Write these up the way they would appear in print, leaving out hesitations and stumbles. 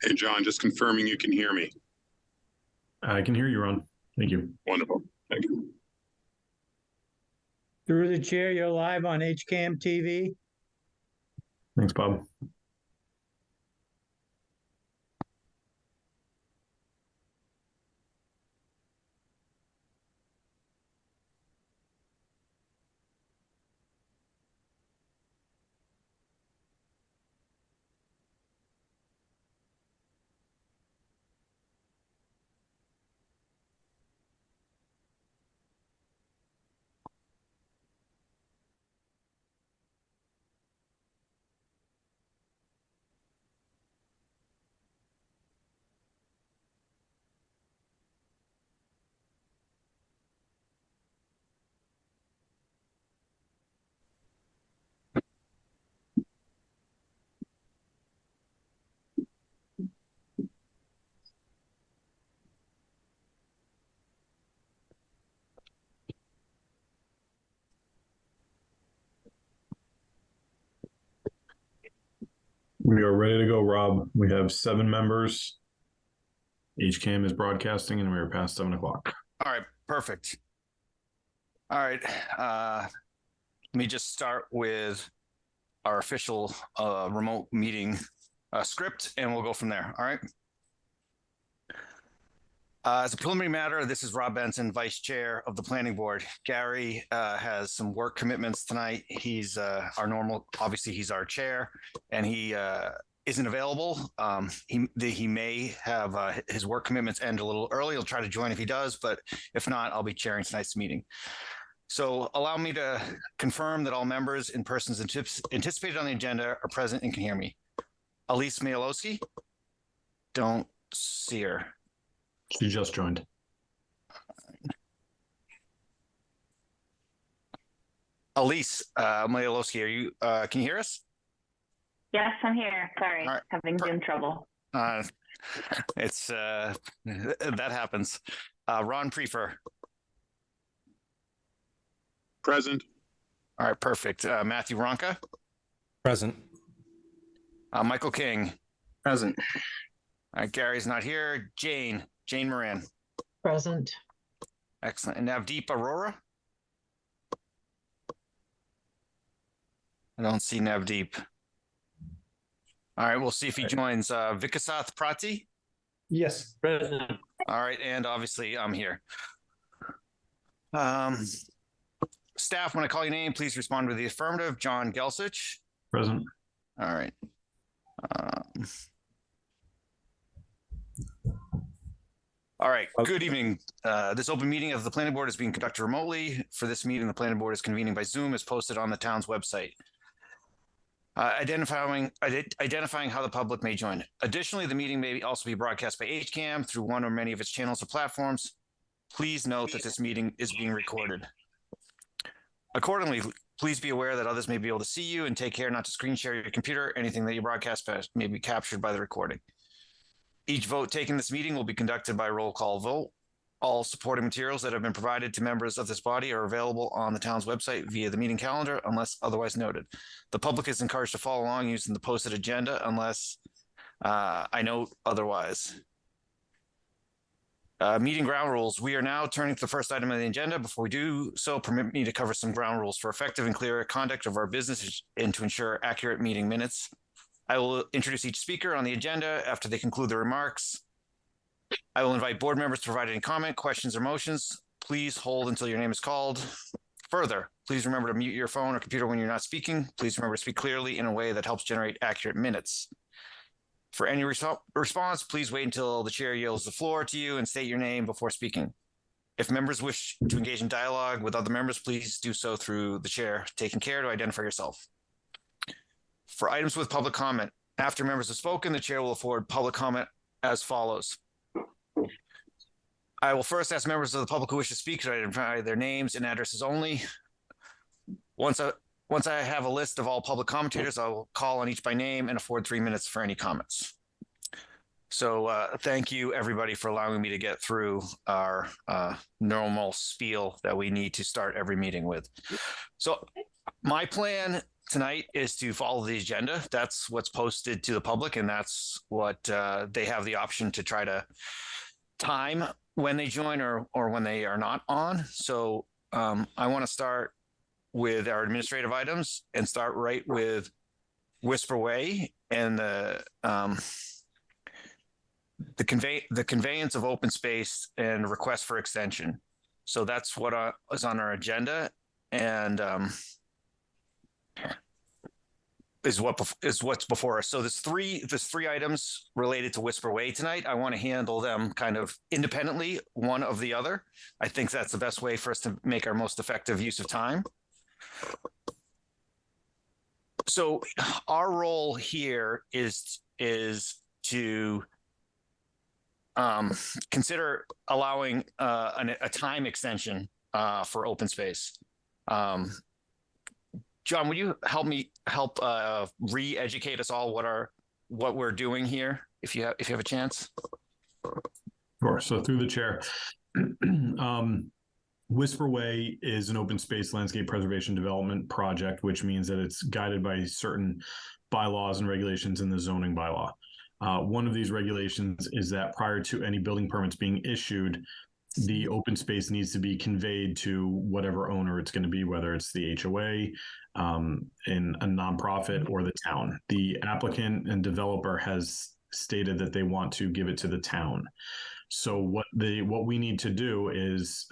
And John, just confirming you can hear me. I can hear you, Ron. Thank you. Wonderful. Thank you. Through the chair, you're live on HCAM TV. Thanks, Bob. We are ready to go, Rob. We have 7 members. HCAM is broadcasting and we are past 7 o'clock. All right, perfect. All right, let me just start with our official remote meeting script and we'll go from there. All right. As a preliminary matter, this is Rob Benson, Vice Chair of the Planning Board. Gary has some work commitments tonight. He's our normal, obviously he's our chair, and he isn't available. He may have his work commitments end a little early. He'll try to join if he does, but if not, I'll be chairing tonight's meeting. So allow me to confirm that all members and persons anticipated on the agenda are present and can hear me. Elise Mialowski? Don't see her. She just joined. Elise Mialowski, are you? Can you hear us? Yes, I'm here. Sorry, right. having Zoom trouble. It's that happens. Ron Prefer. Present. All right, perfect. Matthew Ronca. Present. Michael King. Present. All right, Gary's not here. Jane Moran. Present. Excellent. And Navdeep Arora? I don't see Navdeep. All right, we'll see if he joins. Vikasath Prati? Yes. Present. All right, and obviously I'm here. Staff, when I call your name, please respond with the affirmative. John Gelsich? Present. All right. All right. Good evening. This open meeting of the planning board is being conducted remotely. For this meeting, the planning board is convening by Zoom as posted on the town's website. Identifying how the public may join. Additionally, the meeting may also be broadcast by HCAM through one or many of its channels or platforms. Please note that this meeting is being recorded. Accordingly, please be aware that others may be able to see you and take care not to screen share your computer. Anything that you broadcast may be captured by the recording. Each vote taken in this meeting will be conducted by roll call vote. All supporting materials that have been provided to members of this body are available on the town's website via the meeting calendar, unless otherwise noted. The public is encouraged to follow along using the posted agenda unless I note otherwise. Meeting ground rules. We are now turning to the first item on the agenda. Before we do so, permit me to cover some ground rules for effective and clear conduct of our business and to ensure accurate meeting minutes. I will introduce each speaker on the agenda after they conclude their remarks. I will invite board members to provide any comment, questions, or motions. Please hold until your name is called. Further, please remember to mute your phone or computer when you're not speaking. Please remember to speak clearly in a way that helps generate accurate minutes. For any response, please wait until the chair yields the floor to you and state your name before speaking. If members wish to engage in dialogue with other members, please do so through the chair, taking care to identify yourself. For items with public comment, after members have spoken, the chair will afford public comment as follows. I will first ask members of the public who wish to speak to identify their names and addresses only. Once I have a list of all public commentators, I will call on each by name and afford 3 minutes for any comments. So thank you, everybody, for allowing me to get through our normal spiel that we need to start every meeting with. So my plan tonight is to follow the agenda. That's what's posted to the public, and that's what they have the option to try to time when they join or when they are not on. So I want to start with our administrative items and start right with Whisper Way and the conveyance of open space and request for extension. So that's what is on our agenda, and is what's before us. So there's three items related to Whisper Way tonight. I want to handle them kind of independently, one of the other. I think that's the best way for us to make our most effective use of time. So our role here is to consider allowing a time extension for open space. John, would you help re-educate us all what we're doing here, if you have a chance? Sure. So through the chair, Whisper Way is an open space landscape preservation development project, which means that it's guided by certain bylaws and regulations in the zoning bylaw. One of these regulations is that prior to any building permits being issued, the open space needs to be conveyed to whatever owner it's going to be, whether it's the HOA, in a nonprofit, or the town. The applicant and developer has stated that they want to give it to the town. So what we need to do is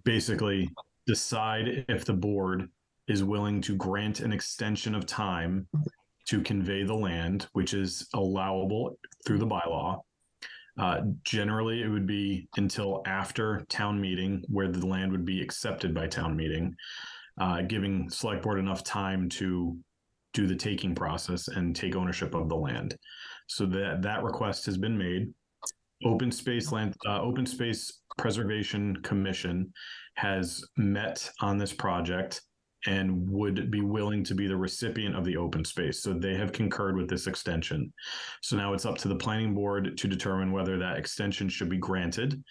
basically decide if the board is willing to grant an extension of time to convey the land, which is allowable through the bylaw. Generally, it would be until after town meeting, where the land would be accepted by town meeting, giving select board enough time to do the taking process and take ownership of the land. So that request has been made. Open Space Preservation Commission has met on this project and would be willing to be the recipient of the open space. So they have concurred with this extension. So now it's up to the planning board to determine whether that extension should be granted,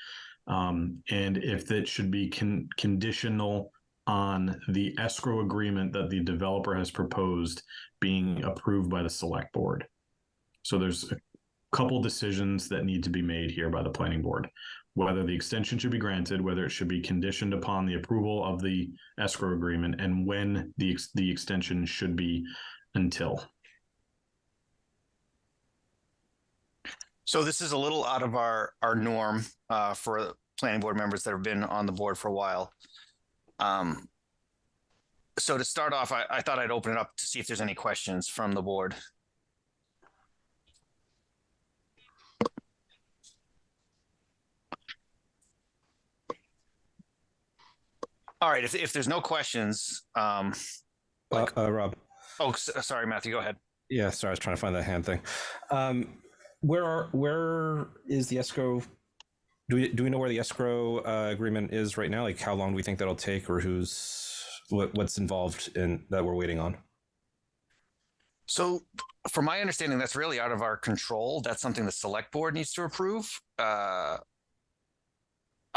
and if that should be conditional on the escrow agreement that the developer has proposed being approved by the select board. So there's a couple decisions that need to be made here by the planning board, whether the extension should be granted, whether it should be conditioned upon the approval of the escrow agreement, and when the extension should be until. So this is a little out of our norm for planning board members that have been on the board for a while. So to start off, I thought I'd open it up to see if there's any questions from the board. All right, if there's no questions, Rob. Oh, sorry, Matthew, go ahead. Yeah, sorry, I was trying to find that hand thing. Where is the escrow? Do we know where the escrow agreement is right now? Like, how long do we think that'll take, or what's involved in that we're waiting on? So, from my understanding, that's really out of our control. That's something the select board needs to approve.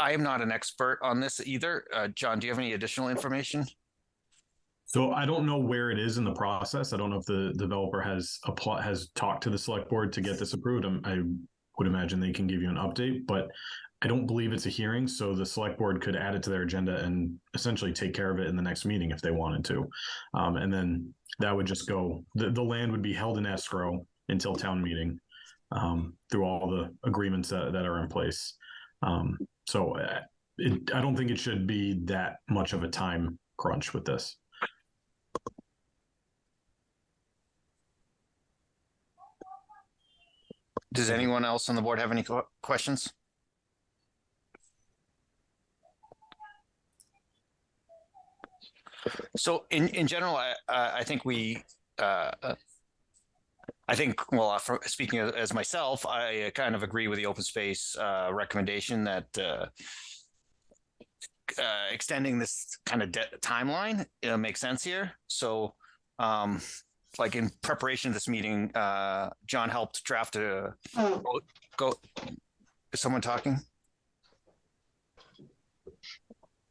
I am not an expert on this either. John, do you have any additional information? So I don't know where it is in the process. I don't know if the developer has talked to the select board to get this approved. I would imagine they can give you an update, but I don't believe it's a hearing. So the select board could add it to their agenda and essentially take care of it in the next meeting if they wanted to. And then that would just go, the land would be held in escrow until town meeting, through all the agreements that are in place. So I don't think it should be that much of a time crunch with this. Does anyone else on the board have any questions? So in general, I think speaking as myself, I kind of agree with the open space recommendation that extending this kind of timeline makes sense here. So, like in preparation of this meeting, John helped draft a go. Is someone talking?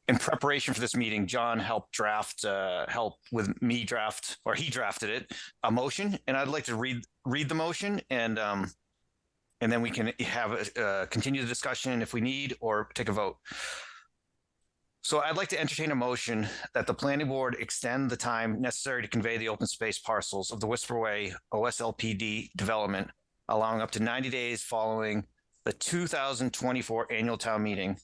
in preparation for this meeting, John helped he drafted it, a motion, and I'd like to read the motion, and then we can continue the discussion if we need, or take a vote. So I'd like to entertain a motion that the planning board extend the time necessary to convey the open space parcels of the Whisperway OSLPD development, allowing up to 90 days following the 2024 annual town meeting,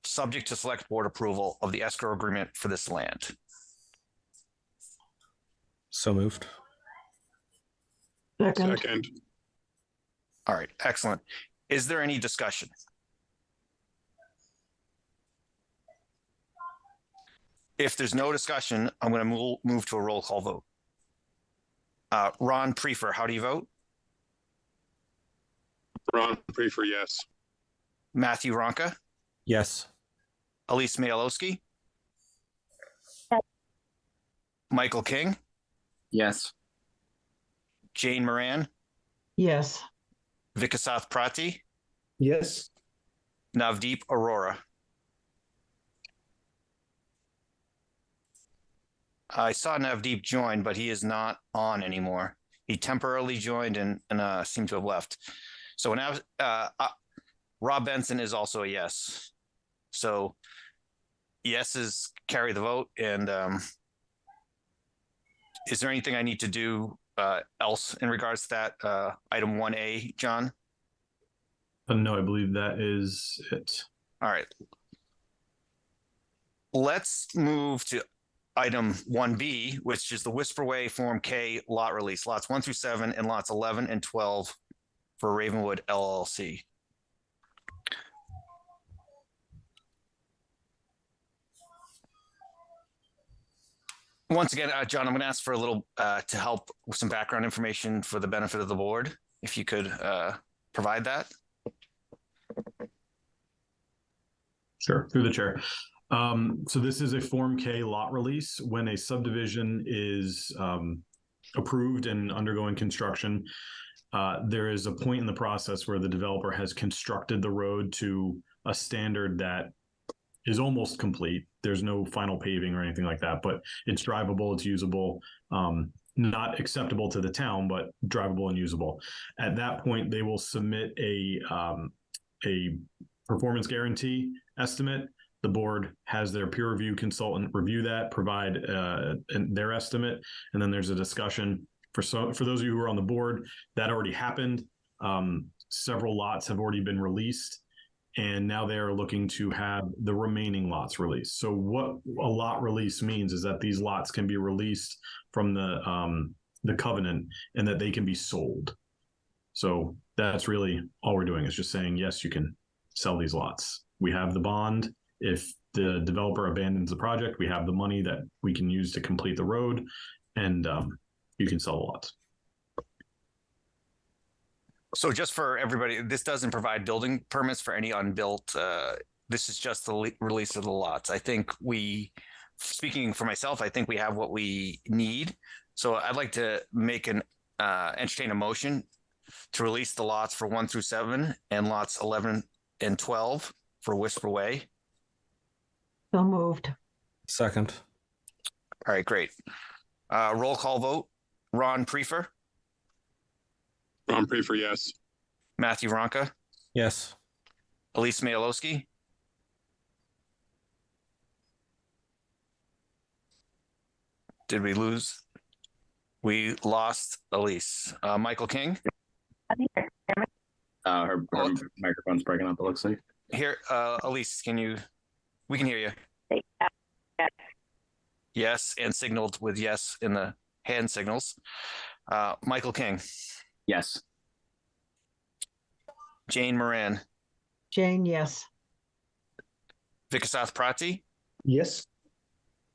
subject to select board approval of the escrow agreement for this land. So moved. Second. Second. All right, excellent. Is there any discussion? If there's no discussion, I'm going to move to a roll call vote. Ron Prefer, how do you vote? Ron Prefer, yes. Matthew Ronca? Yes. Elise Mayalowski? Michael King? Yes. Jane Moran? Yes. Vikasath Prati? Yes. Navdeep Arora? I saw Navdeep join, but he is not on anymore. He temporarily joined and seemed to have left. So now Rob Benson is also a yes. So yeses carry the vote. And is there anything I need to do else in regards to that item 1A, John? No, I believe that is it. All right. Let's move to item 1B, which is the Whisperway Form K lot release, lots 1 through 7 and lots 11 and 12 for Ravenwood LLC. Once again, John, I'm going to ask for a little to help with some background information for the benefit of the board, if you could provide that. Sure, through the chair. So this is a Form K lot release. When a subdivision is approved and undergoing construction, there is a point in the process where the developer has constructed the road to a standard that is almost complete. There's no final paving or anything like that, but it's drivable, it's usable, not acceptable to the town, but drivable and usable. At that point, they will submit a performance guarantee estimate. The board has their peer review consultant review that, provide their estimate, and then there's a discussion. For those of you who are on the board, that already happened. Several lots have already been released, and now they are looking to have the remaining lots released. So what a lot release means is that these lots can be released from the covenant and that they can be sold. So that's really all we're doing, is just saying, yes, you can sell these lots. We have the bond. If the developer abandons the project, we have the money that we can use to complete the road, and you can sell the lots. So just for everybody, this doesn't provide building permits for any unbuilt. This is just the release of the lots. I think speaking for myself, I think we have what we need. So I'd like to make entertain a motion to release the lots for 1 through 7 and lots 11 and 12 for Whisperway. So moved. Second. All right, great. Roll call vote. Ron Prefer, Ron Prefer, yes. Matthew Ronca, Yes. Elise Mayalowski, did we lose? We lost Elise. Michael King. Her microphone's breaking up, it looks like. Here, Elise, we can hear you. Yes, and signaled with yes in the hand signals. Michael King. Yes. Jane Moran. Jane, yes. Vikasath Prati. Yes.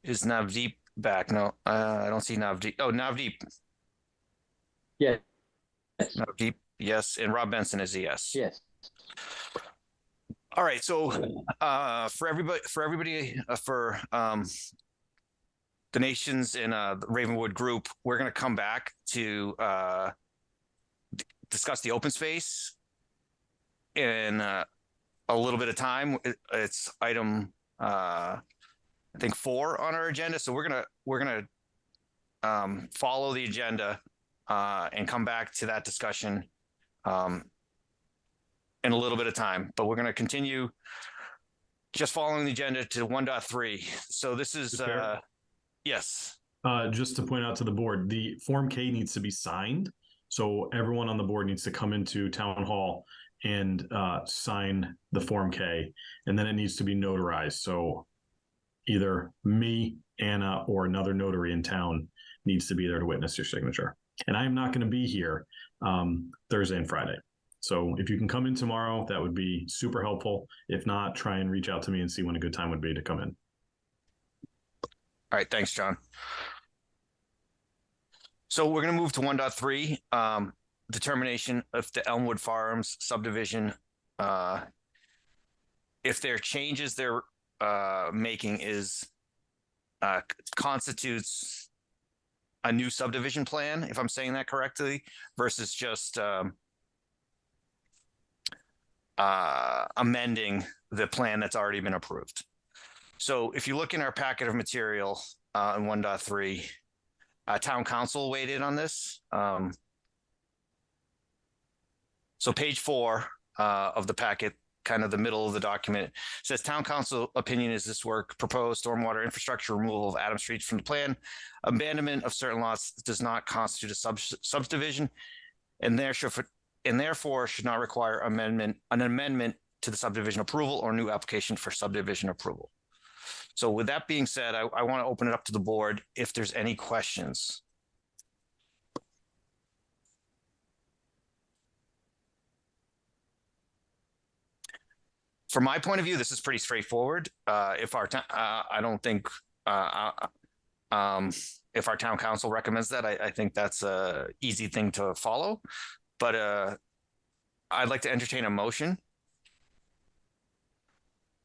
Is Navdeep back? No, I don't see Navdeep. Oh, Navdeep. Yeah. Navdeep, yes. And Rob Benson is a yes. Yes. All right. So for the nations in the Ravenwood group, we're going to come back to discuss the open space in a little bit of time. It's item I think 4 on our agenda. So we're gonna follow the agenda and come back to that discussion in a little bit of time. But we're gonna continue just following the agenda to 1.3. So this is Fair. yes. Just to point out to the board, the Form K needs to be signed. So everyone on the board needs to come into town hall and sign the Form K, and then it needs to be notarized. So either me, Anna, or another notary in town needs to be there to witness your signature. And I am not going to be here Thursday and Friday. So if you can come in tomorrow, that would be super helpful. If not, try and reach out to me and see when a good time would be to come in. All right, thanks, John. So we're going to move to 1.3, determination of the Elmwood Farms subdivision. If their changes they're making is constitutes a new subdivision plan, if I'm saying that correctly, versus just amending the plan that's already been approved. So if you look in our packet of material in 1.3, town council weighed in on this. So page 4 of the packet, kind of the middle of the document, says town council opinion is this work proposed stormwater infrastructure removal of Adams Street from the plan. Abandonment of certain lots does not constitute a subdivision and therefore should not require an amendment to the subdivision approval or new application for subdivision approval. So with that being said, I want to open it up to the board if there's any questions. From my point of view, this is pretty straightforward. If our I don't think if our town council recommends that, I think that's a easy thing to follow. But I'd like to entertain a motion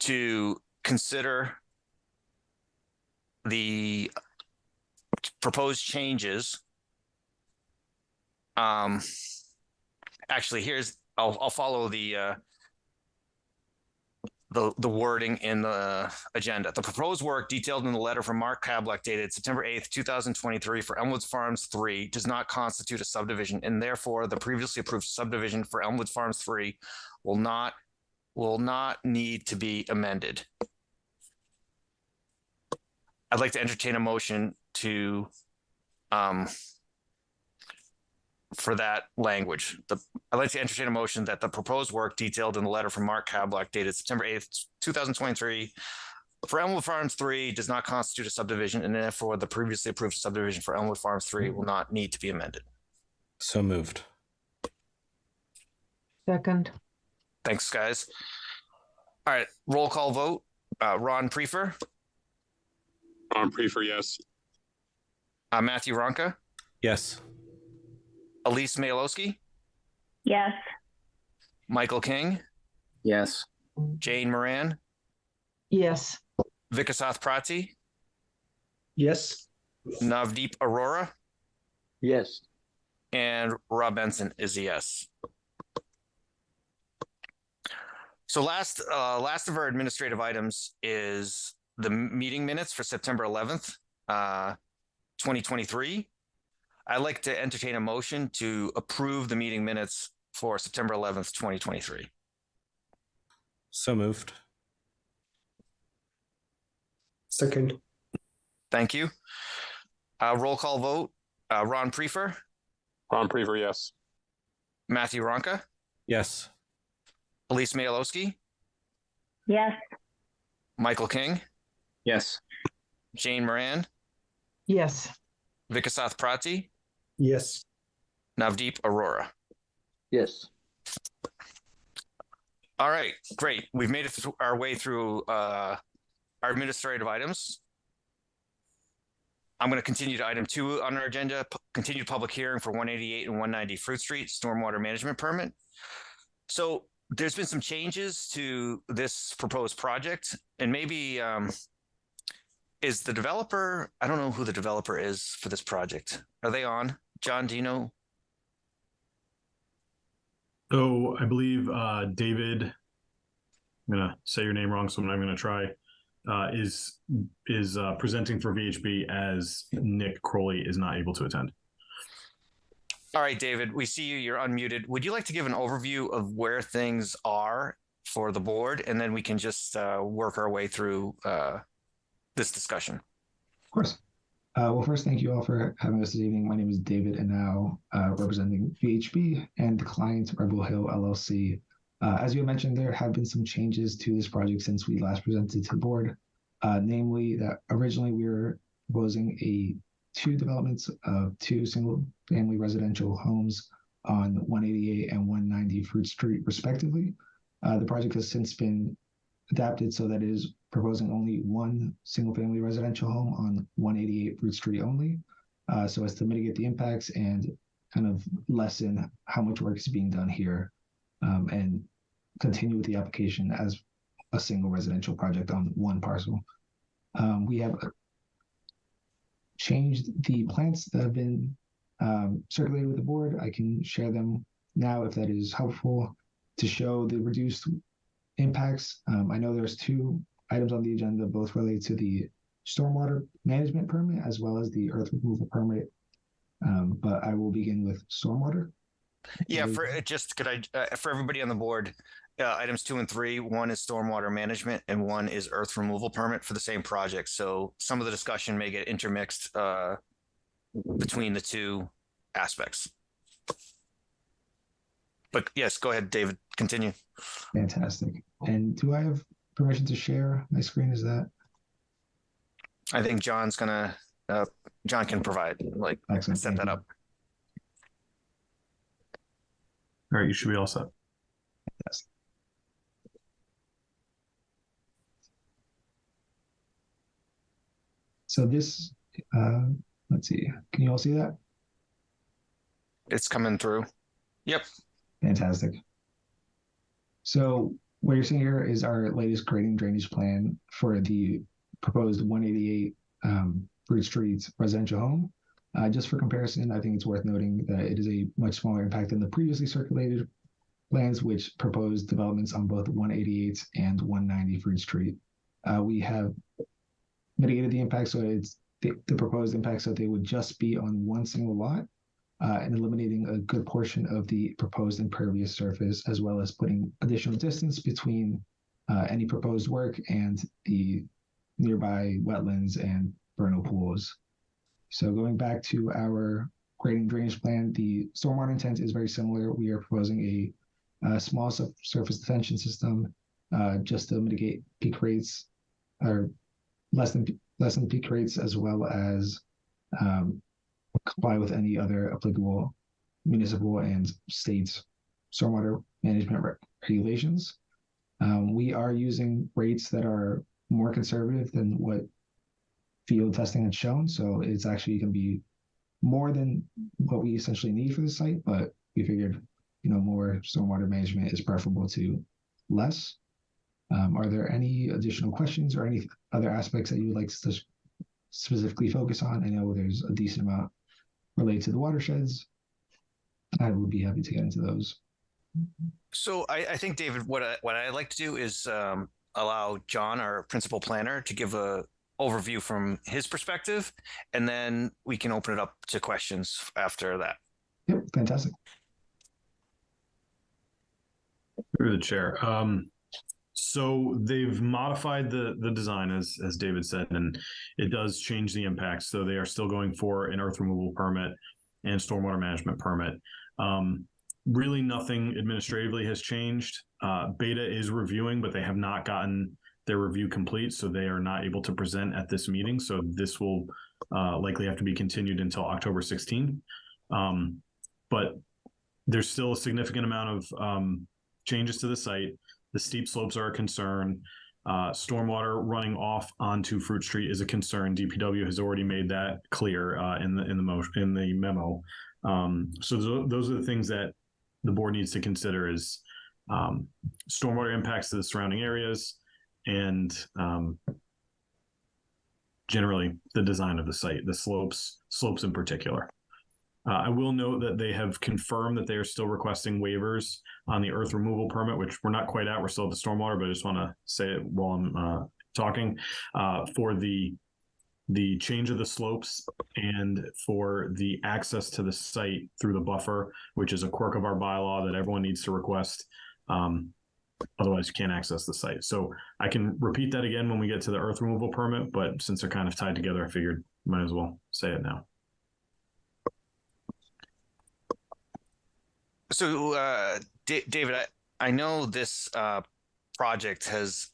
to consider the proposed changes. Actually, I'll follow the wording in the agenda. The proposed work detailed in the letter from Mark Kablik dated September 8th, 2023 for Elmwood Farms 3 does not constitute a subdivision, and therefore the previously approved subdivision for Elmwood Farms 3 will not need to be amended. I'd like to entertain a motion to for that language. I'd like to entertain a motion that the proposed work detailed in the letter from Mark Kablik dated September 8th, 2023 for Elmwood Farms 3 does not constitute a subdivision, and therefore the previously approved subdivision for Elmwood Farms 3 will not need to be amended. So moved. Second. Thanks, guys. All right, roll call vote. Ron Prefer, Ron Prefer, yes. Matthew Ronka, Yes. Elise Mayalowski, Yes. Michael King, Yes. Jane Moran, Yes. Vikasath Prati, Yes. Navdeep Arora, Yes. and Rob Benson is a yes. So last of our administrative items is the meeting minutes for September 11th, 2023. I'd like to entertain a motion to approve the meeting minutes for September 11th, 2023. So moved. Second. Thank you. Roll call vote. Ron Prefer, Ron Prefer, yes. Matthew Ronka, Yes. Elise Mayalowski, Yes. Michael King, Yes. Jane Moran, Yes. Vikasath Prati, Yes. Navdeep Arora. Yes. All right, great. We've made it our way through our administrative items. I'm going to continue to item 2 on our agenda, continued public hearing for 188 and 190 Fruit Street stormwater management permit. So there's been some changes to this proposed project, and maybe is the developer, I don't know who the developer is for this project. Are they on? John, do you know? So I believe David, I'm going to say your name wrong, so I'm not going to try. is presenting for VHB as Nick Crowley is not able to attend. All right, David, we see you. You're unmuted. Would you like to give an overview of where things are for the board, and then we can just work our way through this discussion? Of course. Well, first, thank you all for having us this evening. My name is David Anau, representing VHB and the client Rebel Hill LLC. As you mentioned, there have been some changes to this project since we last presented to the board, namely that originally we were proposing two developments of two single-family residential homes on 188 and 190 Fruit Street, respectively. The project has since been adapted so that it is proposing only one single-family residential home on 188 Fruit Street only, so as to mitigate the impacts and kind of lessen how much work is being done here, and continue with the application as a single residential project on one parcel. We have changed the plans that have been circulated with the board. I can share them now if that is helpful to show the reduced impacts. I know there's two items on the agenda, both related to the stormwater management permit as well as the earth removal permit. But I will begin with stormwater. Yeah, for everybody on the board, items 2 and 3, one is stormwater management and one is earth removal permit for the same project. So some of the discussion may get intermixed between the two aspects. But yes, go ahead, David, continue. Fantastic. And do I have permission to share my screen? Is that? I think John can provide, Excellent. set that up. All right, you should be all set. Yes. So this, let's see, can you all see that? It's coming through. Yep. Fantastic. So what you're seeing here is our latest grading drainage plan for the proposed 188 Fruit Street residential home. Just for comparison, I think it's worth noting that it is a much smaller impact than the previously circulated plans, which proposed developments on both 188 and 190 Fruit Street. We have mitigated the impact, so it's the proposed impact, so they would just be on one single lot, and eliminating a good portion of the proposed impervious surface, as well as putting additional distance between any proposed work and the nearby wetlands and vernal pools. So going back to our grading drainage plan, the stormwater intent is very similar. We are proposing a small surface detention system just to mitigate peak rates, or less than peak rates, as well as comply with any other applicable municipal and state stormwater management regulations. We are using rates that are more conservative than what field testing had shown, so it's actually going to be more than what we essentially need for the site, but we figured, more stormwater management is preferable to less. Are there any additional questions or any other aspects that you would like to specifically focus on? I know there's a decent amount related to the watersheds. I would be happy to get into those. So I think, David, what I'd like to do is allow John, our principal planner, to give a overview from his perspective, and then we can open it up to questions after that. Yep, fantastic. Through the chair. So they've modified the design, as David said, and it does change the impact. So they are still going for an earth removal permit and stormwater management permit. Really nothing administratively has changed. Beta is reviewing, but they have not gotten their review complete, so they are not able to present at this meeting. So this will likely have to be continued until October 16th. But there's still a significant amount of changes to the site. The steep slopes are a concern. Stormwater running off onto Fruit Street is a concern. DPW has already made that clear in the memo. So those are the things that the board needs to consider: is stormwater impacts to the surrounding areas, and generally the design of the site, the slopes in particular. I will note that they have confirmed that they are still requesting waivers on the earth removal permit, which we're not quite at. We're still at the stormwater, but I just want to say it while I'm talking, for the change of the slopes and for the access to the site through the buffer, which is a quirk of our bylaw that everyone needs to request. Otherwise you can't access the site. So I can repeat that again when we get to the earth removal permit, but since they're kind of tied together, I figured might as well say it now. So, David, I know this project has,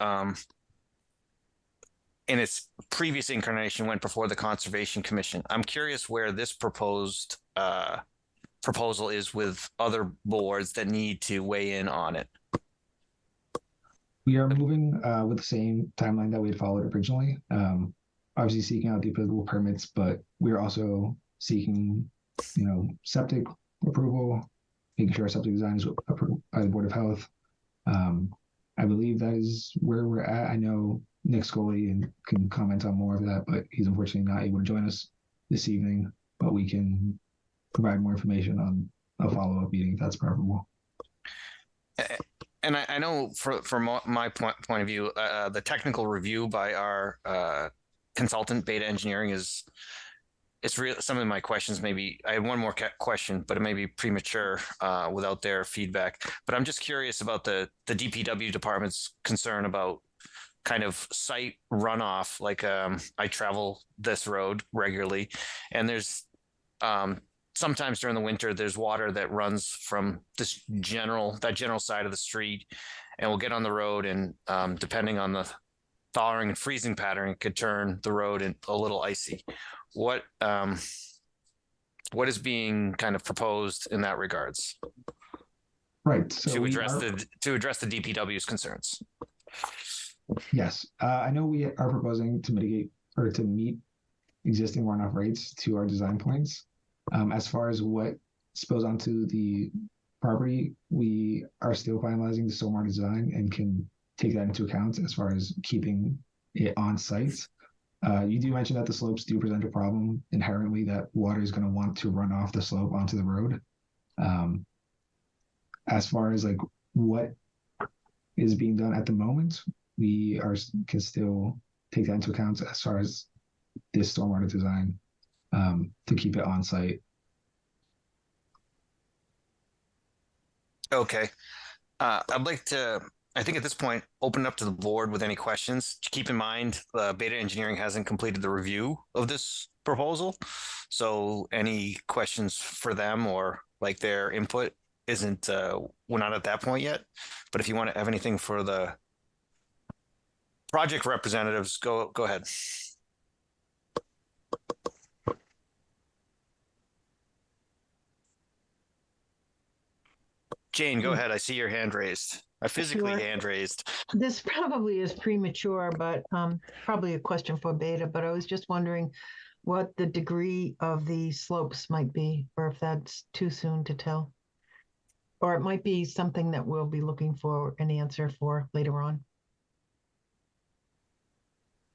in its previous incarnation, went before the Conservation Commission. I'm curious where this proposed proposal is with other boards that need to weigh in on it. We are moving with the same timeline that we had followed originally. Obviously seeking out the applicable permits, but we're also seeking, septic approval, making sure our septic design is approved by the Board of Health. I believe that is where we're at. I know Nick Scully and can comment on more of that, but he's unfortunately not able to join us this evening, but we can provide more information on a follow-up meeting if that's preferable. And I know from my point of view, the technical review by our consultant, Beta Engineering, it's real. Some of my questions maybe I have one more question, but it may be premature without their feedback. But I'm just curious about the DPW department's concern about kind of site runoff. Like I travel this road regularly, and there's sometimes during the winter there's water that runs from that general side of the street, and we'll get on the road, and depending on the thawing and freezing pattern, it could turn the road a little icy. What is being kind of proposed in that regards? Right. So to address the DPW's concerns. Yes. I know we are proposing to mitigate or to meet existing runoff rates to our design points. As far as what spills onto the property, we are still finalizing the stormwater design and can take that into account as far as keeping it on site. You do mention that the slopes do present a problem inherently, that water is going to want to run off the slope onto the road. As far as like what is being done at the moment, we can still take that into account as far as this stormwater design to keep it on site. Okay. I'd like to, I think at this point, open it up to the board with any questions. Keep in mind, Beta Engineering hasn't completed the review of this proposal. So any questions for them or like their input isn't, we're not at that point yet. But if you want to have anything for the project representatives, go ahead. Jane, go ahead. I see your hand raised. I physically Sure. hand raised. This probably is premature, but probably a question for Beta, but I was just wondering what the degree of the slopes might be, or if that's too soon to tell. Or it might be something that we'll be looking for an answer for later on.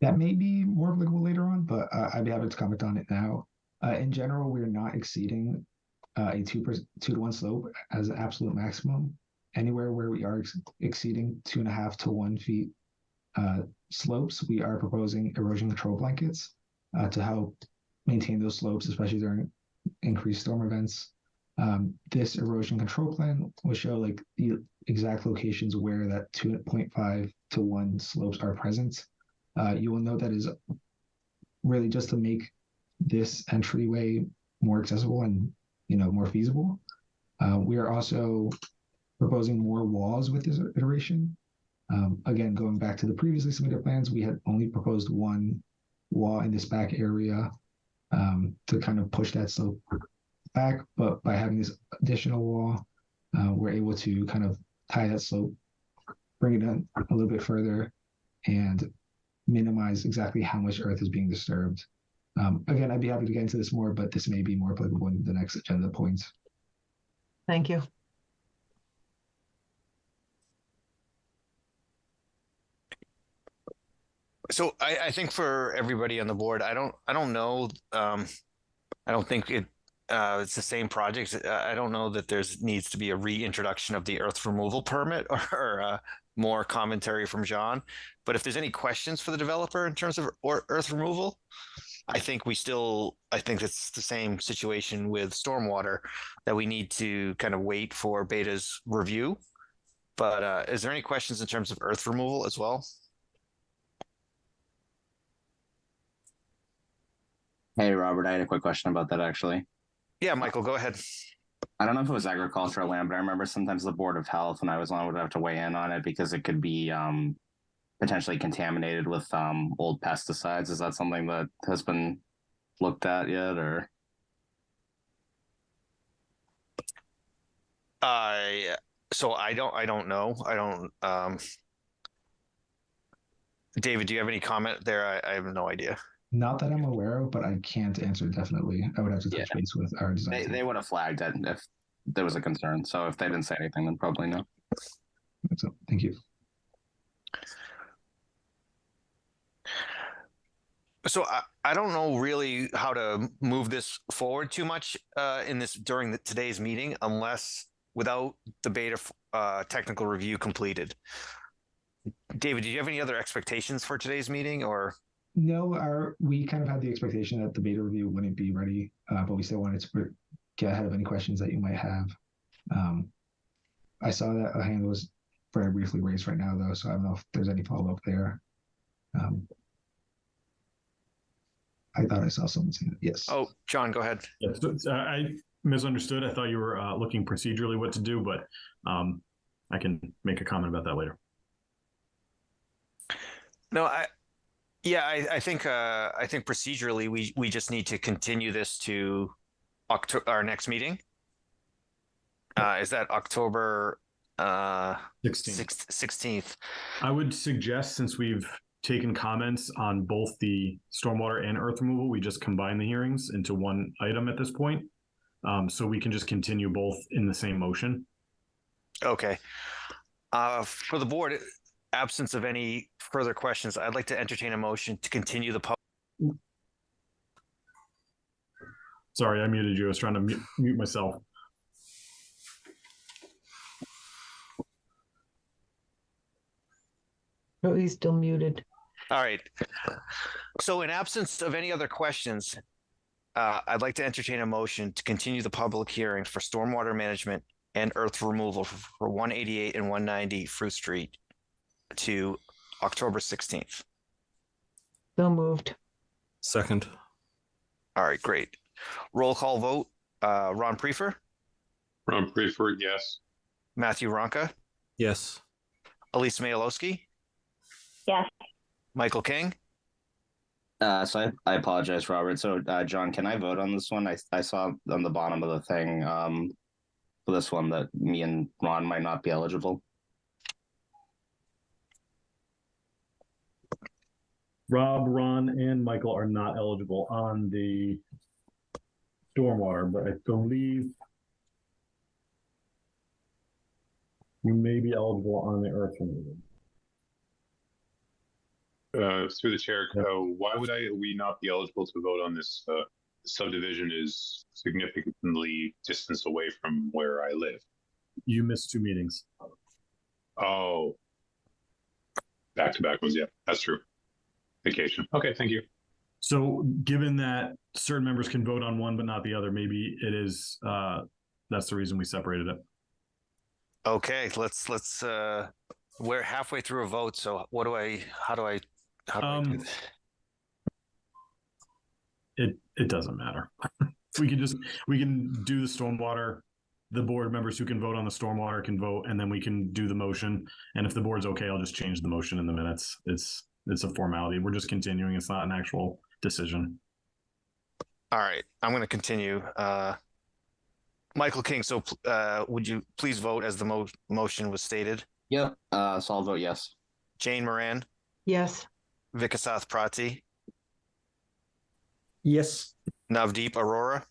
That may be more applicable later on, but I'd be happy to comment on it now. In general, we're not exceeding a 2-to-1 slope as an absolute maximum. Anywhere where we are exceeding 2.5 to 1 feet slopes, we are proposing erosion control blankets to help maintain those slopes, especially during increased storm events. This erosion control plan will show like the exact locations where that 2.5 to 1 slopes are present. You will note that is really just to make this entryway more accessible and more feasible. We are also proposing more walls with this iteration. Again, going back to the previously submitted plans, we had only proposed one wall in this back area to kind of push that slope back, but by having this additional wall, we're able to kind of tie that slope, bring it in a little bit further, and minimize exactly how much earth is being disturbed. Again, I'd be happy to get into this more, but this may be more applicable in the next agenda points. Thank you. So I think for everybody on the board, I don't know. I don't think It's the same project. I don't know that there's needs to be a reintroduction of the earth removal permit or more commentary from John. But if there's any questions for the developer in terms of earth removal, I think it's the same situation with stormwater that we need to kind of wait for Beta's review. But is there any questions in terms of earth removal as well? Hey, Robert, I had a quick question about that actually. Yeah, Michael, go ahead. I don't know if it was agricultural land, but I remember sometimes the Board of Health, when I was on, would have to weigh in on it because it could be potentially contaminated with old pesticides. Is that something that has been looked at yet, or? So I don't know. David, do you have any comment there? I have no idea. Not that I'm aware of, but I can't answer definitely. I would have to touch Yeah. base with our design. They would have flagged it if there was a concern. So if they didn't say anything, then probably no. So, thank you. So I don't know really how to move this forward too much in this during today's meeting, unless without the beta technical review completed. David, do you have any other expectations for today's meeting, or? No, we kind of had the expectation that the beta review wouldn't be ready, but we still wanted to get ahead of any questions that you might have. I saw that a hand was very briefly raised right now, though, so I don't know if there's any follow-up there. I thought I saw someone saying it. Yes. Oh, John, go ahead. Yeah, so, I misunderstood. I thought you were looking procedurally what to do, but I can make a comment about that later. No, I think procedurally we just need to continue this to our next meeting. Is that October 16th? I would suggest, since we've taken comments on both the stormwater and earth removal, we just combine the hearings into one item at this point. So we can just continue both in the same motion. Okay. For the board, absence of any further questions, I'd like to entertain a motion to continue the public. Sorry, I muted you. I was trying to mute myself. Oh, he's still muted. All right. So in absence of any other questions, I'd like to entertain a motion to continue the public hearing for stormwater management and earth removal for 188 and 190 Fruit Street to October 16th. So moved. Second. All right, great. Roll call vote. Ron Prefer, Ron Prefer, yes. Matthew Ronca, Yes. Elise Mayalowski, Yes. Michael King. So I apologize, Robert. So John, can I vote on this one? I saw on the bottom of the thing for this one that me and Ron might not be eligible. Rob, Ron, and Michael are not eligible on the stormwater, but I believe you may be eligible on the earth removal. Through the chair, why would we not be eligible to vote on this? Subdivision is significantly distance away from where I live. You missed 2 meetings. Oh, back-to-back ones. Yeah, that's true. Vacation. Okay, thank you. So given that certain members can vote on one but not the other, maybe it is that's the reason we separated it. Okay, let's we're halfway through a vote, so how do I do this? It doesn't matter. we can do the stormwater. The board members who can vote on the stormwater can vote, and then we can do the motion. And if the board's okay, I'll just change the motion in the minutes. It's a formality. We're just continuing. It's not an actual decision. All right, I'm going to continue. Michael King, so would you please vote as the motion was stated? Yep. So I'll vote yes. Jane Moran, Yes. Vikasath Prati, Yes. Navdeep Arora,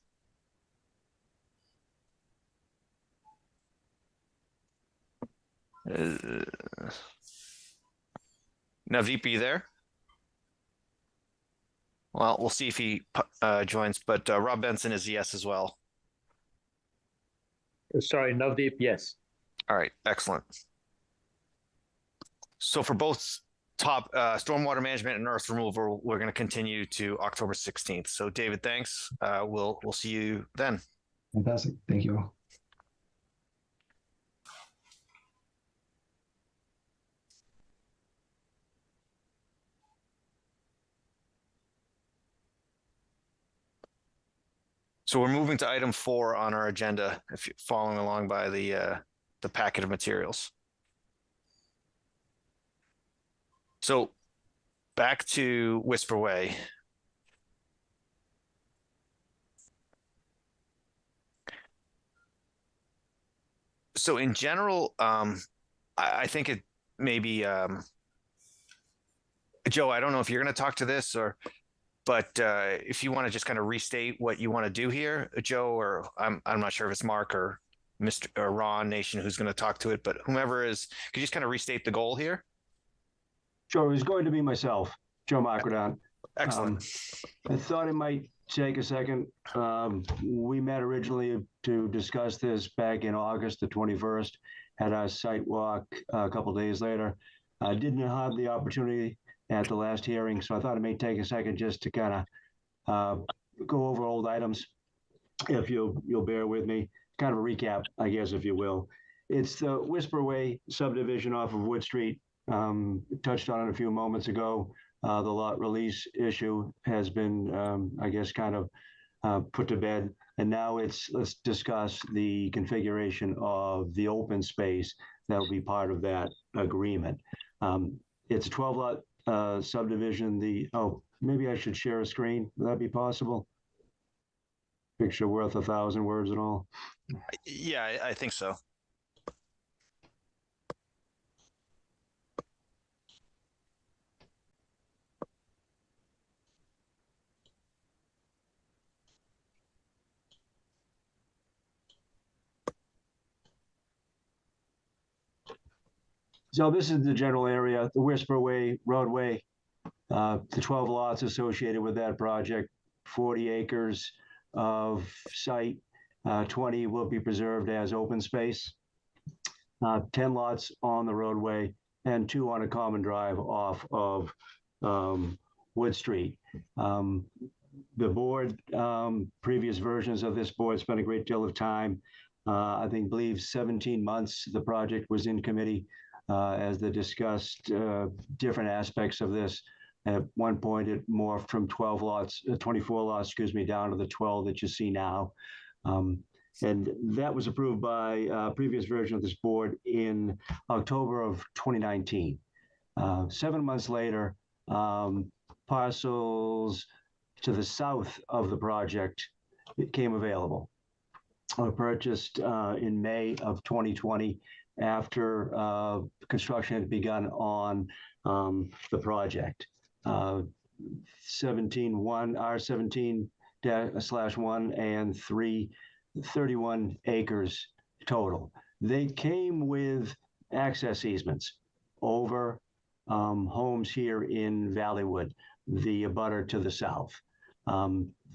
Navdeep, are you there? Well, we'll see if he joins, but Rob Benson is yes as well. Sorry, Navdeep, yes. All right, excellent. So for both top stormwater management and earth removal, we're going to continue to October 16th. So David, thanks. We'll see you then. Fantastic. Thank you all. So we're moving to item 4 on our agenda, if you're following along by the packet of materials. So back to Whisper Way. So in general, I think it maybe, Joe, I don't know if you're going to talk to this but if you want to just kind of restate what you want to do here, Joe, or I'm not sure if it's Mark or Mr. or Ron Nation who's going to talk to it, but whomever is, could you just kind of restate the goal here? Sure, it's going to be myself, Joe Macrodon. Excellent. I thought it might take a second. We met originally to discuss this back in August the 21st, had our site walk a couple days later. I didn't have the opportunity at the last hearing, so I thought it may take a second just to kind of go over old items, if you'll bear with me. Kind of a recap, I guess, if you will. It's the Whisper Way subdivision off of Wood Street. Touched on it a few moments ago. The lot release issue has been, I guess, kind of put to bed. And now let's discuss the configuration of the open space that will be part of that agreement. It's a 12-lot subdivision. Maybe I should share a screen. Would that be possible? Picture worth 1,000 words and all. Yeah, I think so. So this is the general area, the Whisper Way roadway, the 12 lots associated with that project, 40 acres of site, 20 will be preserved as open space, 10 lots on the roadway, and 2 on a common drive off of Wood Street. The board, previous versions of this board spent a great deal of time. I believe 17 months the project was in committee as they discussed different aspects of this. At one point, it morphed from 24 lots, down to the 12 that you see now. And that was approved by a previous version of this board in October of 2019. 7 months later, parcels to the south of the project became available. Were purchased in May of 2020 after construction had begun on the project. 17-1, R17/1 and 31 acres total. They came with access easements over homes here in Valleywood, the abutter to the south.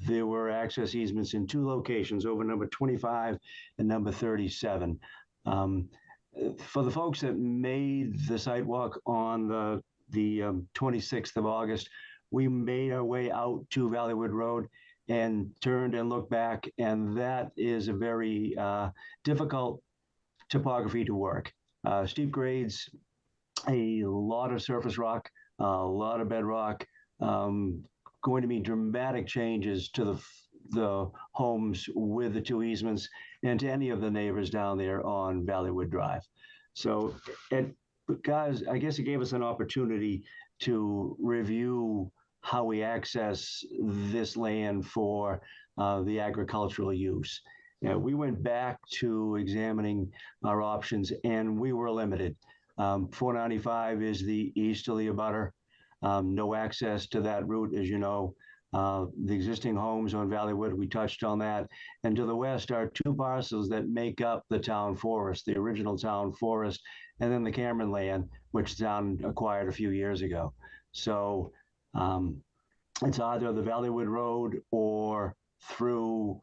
There were access easements in 2 locations, over number 25 and number 37. For the folks that made the sidewalk on the 26th of August, we made our way out to Valleywood Road and turned and looked back, and that is a very difficult topography to work. Steep grades, a lot of surface rock, a lot of bedrock, going to be dramatic changes to the homes with the 2 easements and to any of the neighbors down there on Valleywood Drive. So, guys, I guess it gave us an opportunity to review how we access this land for the agricultural use. We went back to examining our options, and we were limited. 495 is the easterly abutter. No access to that route, as you know. The existing homes on Valleywood, we touched on that. And to the west are 2 parcels that make up the town forest, the original town forest, and then the Cameron land, which the town acquired a few years ago. So it's either the Valleywood Road or through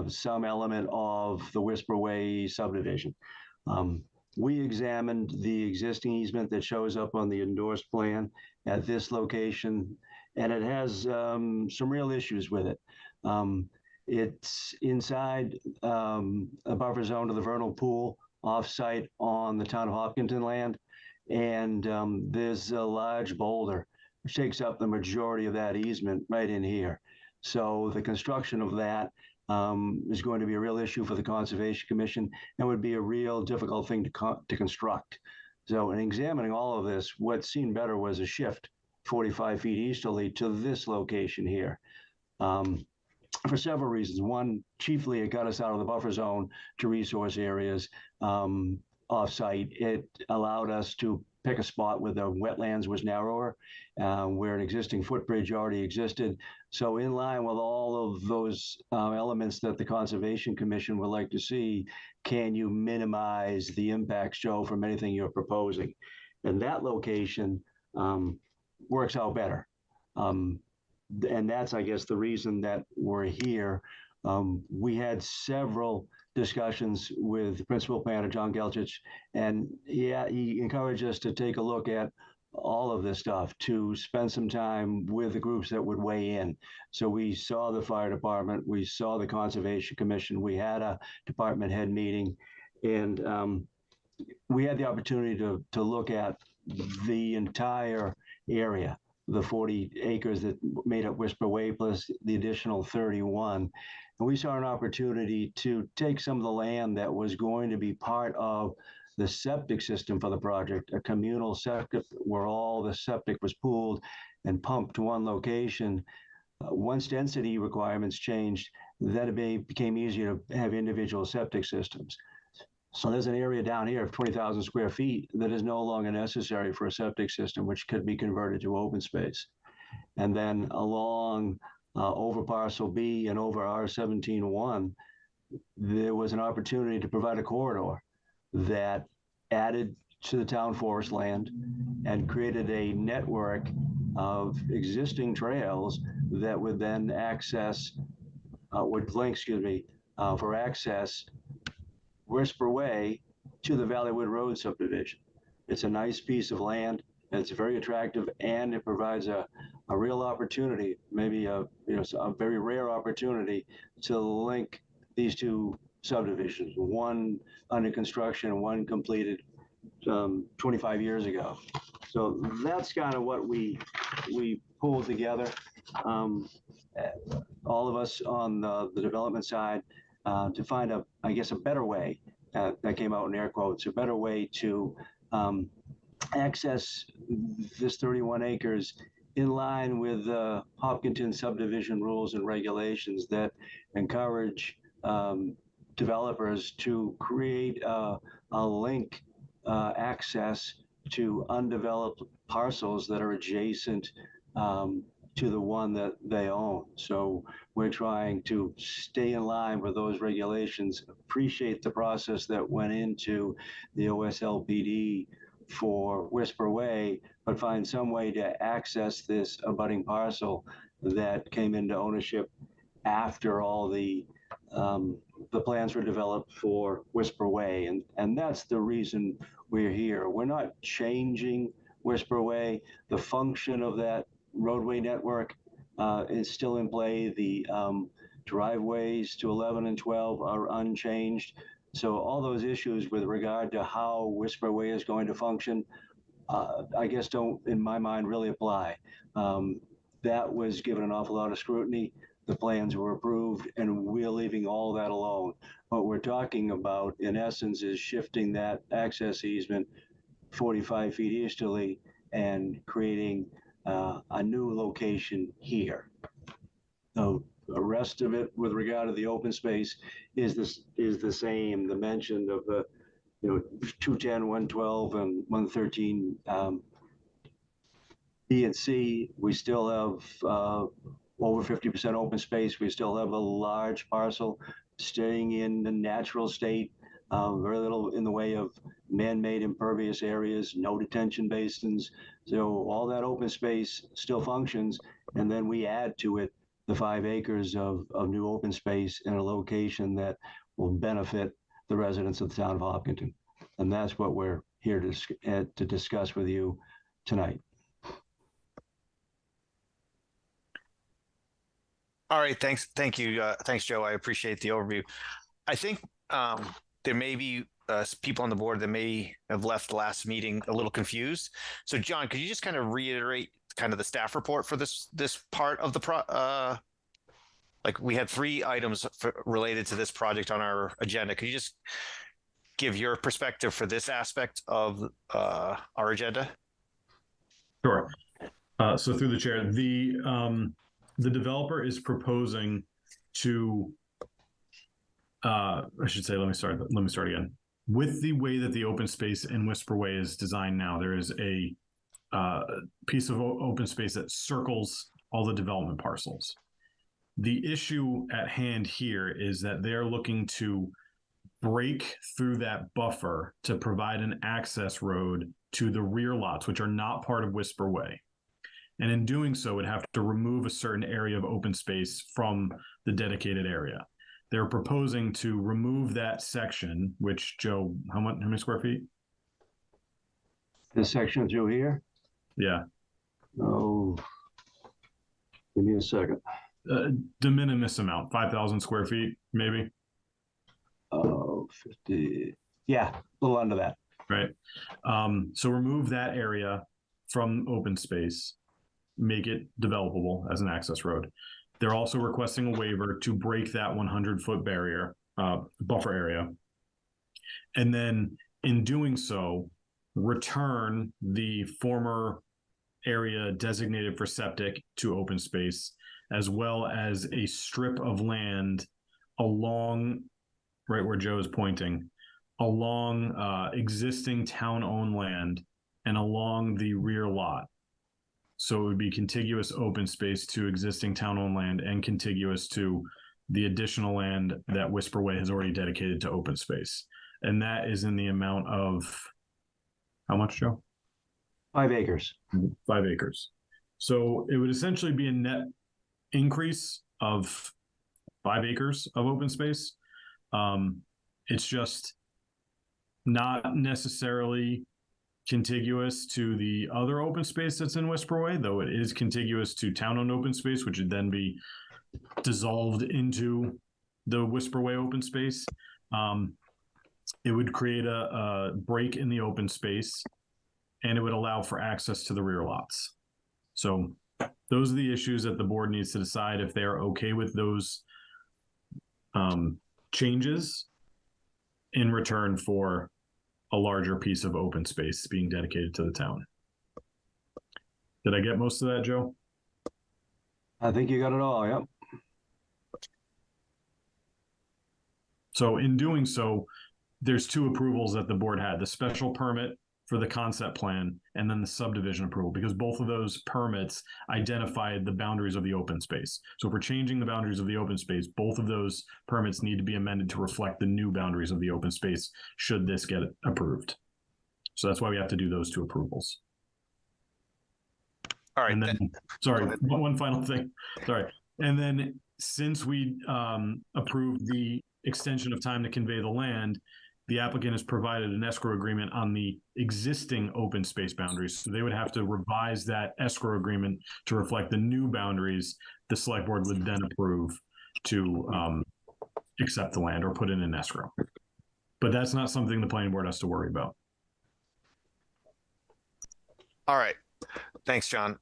some element of the Whisper Way subdivision. We examined the existing easement that shows up on the endorsed plan at this location, and it has some real issues with it. It's inside a buffer zone to the vernal pool, off-site on the town of Hopkinton land, and there's a large boulder which takes up the majority of that easement right in here. So the construction of that is going to be a real issue for the Conservation Commission and would be a real difficult thing to construct. So in examining all of this, what seemed better was a shift 45 feet easterly to this location here. For several reasons. One, chiefly it got us out of the buffer zone to resource areas off-site. It allowed us to pick a spot where the wetlands was narrower, where an existing footbridge already existed. So in line with all of those elements that the Conservation Commission would like to see, can you minimize the impacts, Joe, from anything you're proposing? And that location works out better. And that's, I guess, the reason that we're here. We had several discussions with Principal Planner John Gelchich, and he encouraged us to take a look at all of this stuff, to spend some time with the groups that would weigh in. So we saw the fire department, we saw the Conservation Commission, we had a department head meeting, and we had the opportunity to look at the entire area, the 40 acres that made up Whisper Way plus the additional 31. And we saw an opportunity to take some of the land that was going to be part of the septic system for the project, a communal septic where all the septic was pooled and pumped to one location. Once density requirements changed, then it became easier to have individual septic systems. So there's an area down here of 20,000 square feet that is no longer necessary for a septic system, which could be converted to open space. And then along over parcel B and over R17-1, there was an opportunity to provide a corridor that added to the town forest land and created a network of existing trails that would then access, for access Whisper Way to the Valleywood Road subdivision. It's a nice piece of land. It's very attractive, and it provides a real opportunity, maybe a very rare opportunity to link these two subdivisions, one under construction and one completed 25 years ago. So that's kind of what we pulled together. All of us on the development side to find a better way, that came out in air quotes, a better way to access this 31 acres in line with the Hopkinton subdivision rules and regulations that encourage developers to create a link access to undeveloped parcels that are adjacent to the one that they own. So we're trying to stay in line with those regulations, appreciate the process that went into the OSLPD for Whisper Way, but find some way to access this abutting parcel that came into ownership after all the plans were developed for Whisper Way. And that's the reason we're here. We're not changing Whisper Way. The function of that roadway network is still in play. The driveways to 11 and 12 are unchanged. So all those issues with regard to how Whisper Way is going to function, I guess don't, in my mind, really apply. That was given an awful lot of scrutiny. The plans were approved, and we're leaving all that alone. What we're talking about, in essence, is shifting that access easement 45 feet easterly and creating a new location here. So the rest of it, with regard to the open space, is the same. The mention of the 210, 112, and 113 B and C. We still have over 50% open space. We still have a large parcel staying in the natural state. Very little in the way of man-made impervious areas, no detention basins. So all that open space still functions, and then we add to it the 5 acres of new open space in a location that will benefit the residents of the town of Hopkinton. And that's what we're here to discuss with you tonight. All right, thanks. Thank you. Thanks, Joe. I appreciate the overview. I think there may be people on the board that may have left the last meeting a little confused. So, John, could you just kind of reiterate kind of the staff report for this part of the like we had 3 items related to this project on our agenda. Could you just give your perspective for this aspect of our agenda? Sure. So through the chair, the developer is proposing to, I should say, let me start again. With the way that the open space in Whisper Way is designed now, there is a piece of open space that circles all the development parcels. The issue at hand here is that they're looking to break through that buffer to provide an access road to the rear lots, which are not part of Whisper Way. And in doing so, would have to remove a certain area of open space from the dedicated area. They're proposing to remove that section, which, Joe, how many square feet? This section through here? Yeah. Oh, give me a second. De minimis amount, 5,000 square feet, maybe. Oh, 50. Yeah, a little under that. Right. So remove that area from open space, make it developable as an access road. They're also requesting a waiver to break that 100-foot barrier, buffer area. And then in doing so, return the former area designated for septic to open space, as well as a strip of land along, right where Joe is pointing, along existing town-owned land and along the rear lot. So it would be contiguous open space to existing town-owned land and contiguous to the additional land that Whisper Way has already dedicated to open space. And that is in the amount of, how much, Joe? 5 acres. 5 acres. So it would essentially be a net increase of 5 acres of open space. It's just not necessarily contiguous to the other open space that's in Whisper Way, though it is contiguous to town-owned open space, which would then be dissolved into the Whisper Way open space. It would create a break in the open space, and it would allow for access to the rear lots. So those are the issues that the board needs to decide if they are okay with those changes in return for a larger piece of open space being dedicated to the town. Did I get most of that, Joe? I think you got it all, yep. So in doing so, there's 2 approvals that the board had, the special permit for the concept plan and then the subdivision approval, because both of those permits identified the boundaries of the open space. So if we're changing the boundaries of the open space, both of those permits need to be amended to reflect the new boundaries of the open space should this get approved. So that's why we have to do those 2 approvals. All right. And then, sorry, one final thing. Sorry. And then since we approved the extension of time to convey the land, the applicant has provided an escrow agreement on the existing open space boundaries. So they would have to revise that escrow agreement to reflect the new boundaries the select board would then approve to accept the land or put in an escrow. But that's not something the planning board has to worry about. All right. Thanks, John.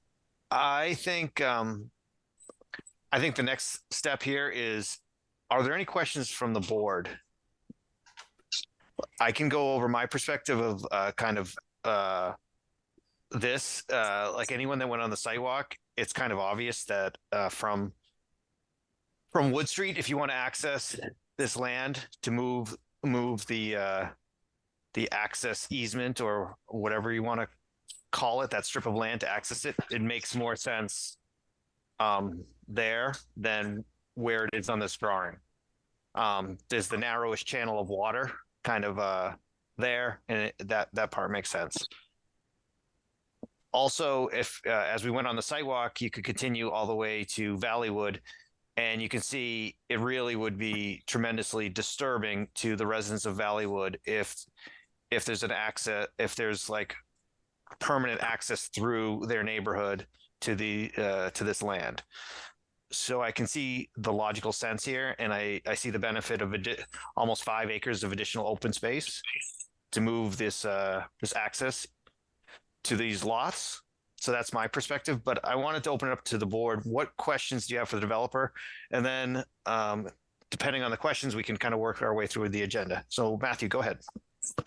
I think the next step here is, are there any questions from the board? I can go over my perspective of this. Like anyone that went on the sidewalk, it's kind of obvious that from Wood Street, if you want to access this land to move the access easement or whatever you want to call it, that strip of land to access it, it makes more sense there than where it is on this drawing. There's the narrowest channel of water kind of there, and that part makes sense. Also, if as we went on the sidewalk, you could continue all the way to Valleywood, and you can see it really would be tremendously disturbing to the residents of Valleywood if there's an access, if there's like permanent access through their neighborhood to the to this land. So I can see the logical sense here, and I see the benefit of almost 5 acres of additional open space to move this this access to these lots. So that's my perspective, but I wanted to open it up to the board. What questions do you have for the developer? And then depending on the questions, we can kind of work our way through the agenda. So Matthew, go ahead.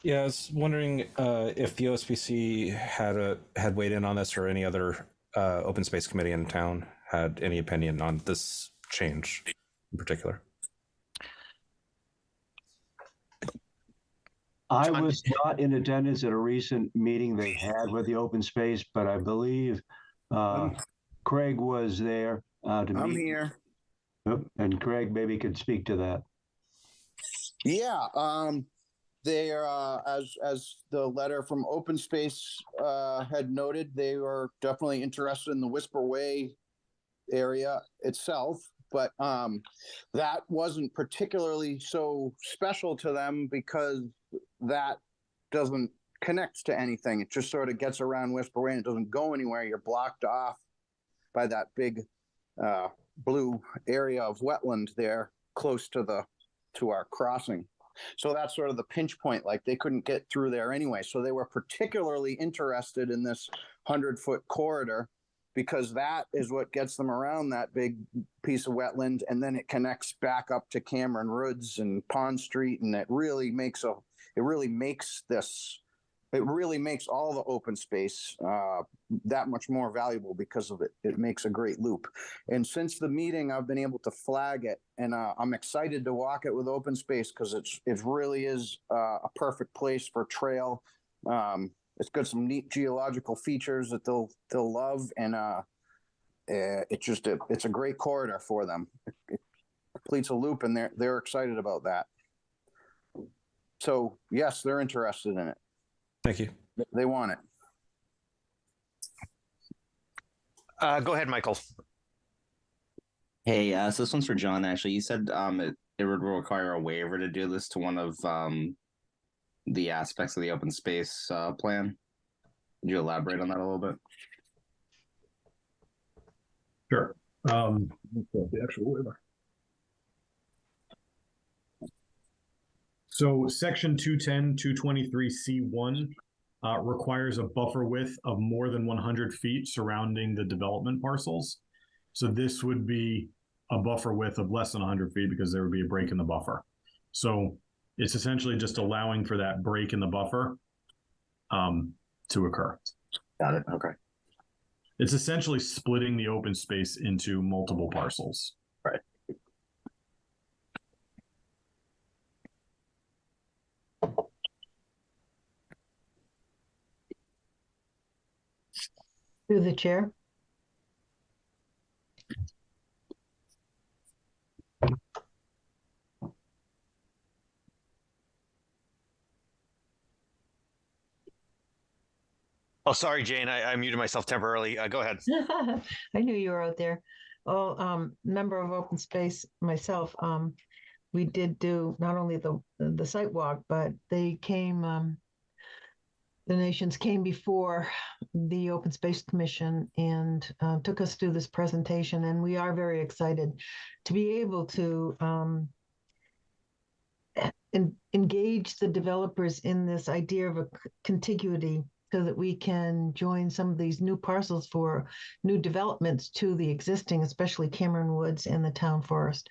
Yeah, I was wondering if the OSPC had weighed in on this, or any other open space committee in town had any opinion on this change in particular. I was not in attendance at a recent meeting they had with the open space, but I believe Craig was there to meet. I'm here. Yep, and Craig maybe could speak to that. Yeah, they are as the letter from Open Space had noted, they were definitely interested in the Whisper Way area itself, but that wasn't particularly so special to them because that doesn't connect to anything. It just sort of gets around Whisper Way and it doesn't go anywhere. You're blocked off by that big blue area of wetland there close to our crossing. So that's sort of the pinch point. Like they couldn't get through there anyway. So they were particularly interested in this 100-foot corridor because that is what gets them around that big piece of wetland. And then it connects back up to Cameron Woods and Pond Street. And it really makes all the open space that much more valuable because of it. It makes a great loop. And since the meeting, I've been able to flag it, and I'm excited to walk it with open space because it really is a perfect place for trail. It's got some neat geological features that they'll love, and it's a great corridor for them. It completes a loop, and they're excited about that. So yes, they're interested in it. Thank you. They want it. Go ahead, Michael. Hey, so this one's for John. Actually, you said it would require a waiver to do this to one of the aspects of the open space plan. Could you elaborate on that a little bit? Sure. The actual waiver. So section 210, 223C1 requires a buffer width of more than 100 feet surrounding the development parcels. So this would be a buffer width of less than 100 feet because there would be a break in the buffer. So it's essentially just allowing for that break in the buffer to occur. Got it. Okay. It's essentially splitting the open space into multiple parcels. Right. Through the chair. Oh, sorry, Jane. I muted myself temporarily. Go ahead. I knew you were out there. Well, member of Open Space myself, we did do not only the site walk, but they came, the nations came before the Open Space Commission and took us through this presentation. And we are very excited to be able to engage the developers in this idea of a contiguity so that we can join some of these new parcels for new developments to the existing, especially Cameron Woods and the town forest.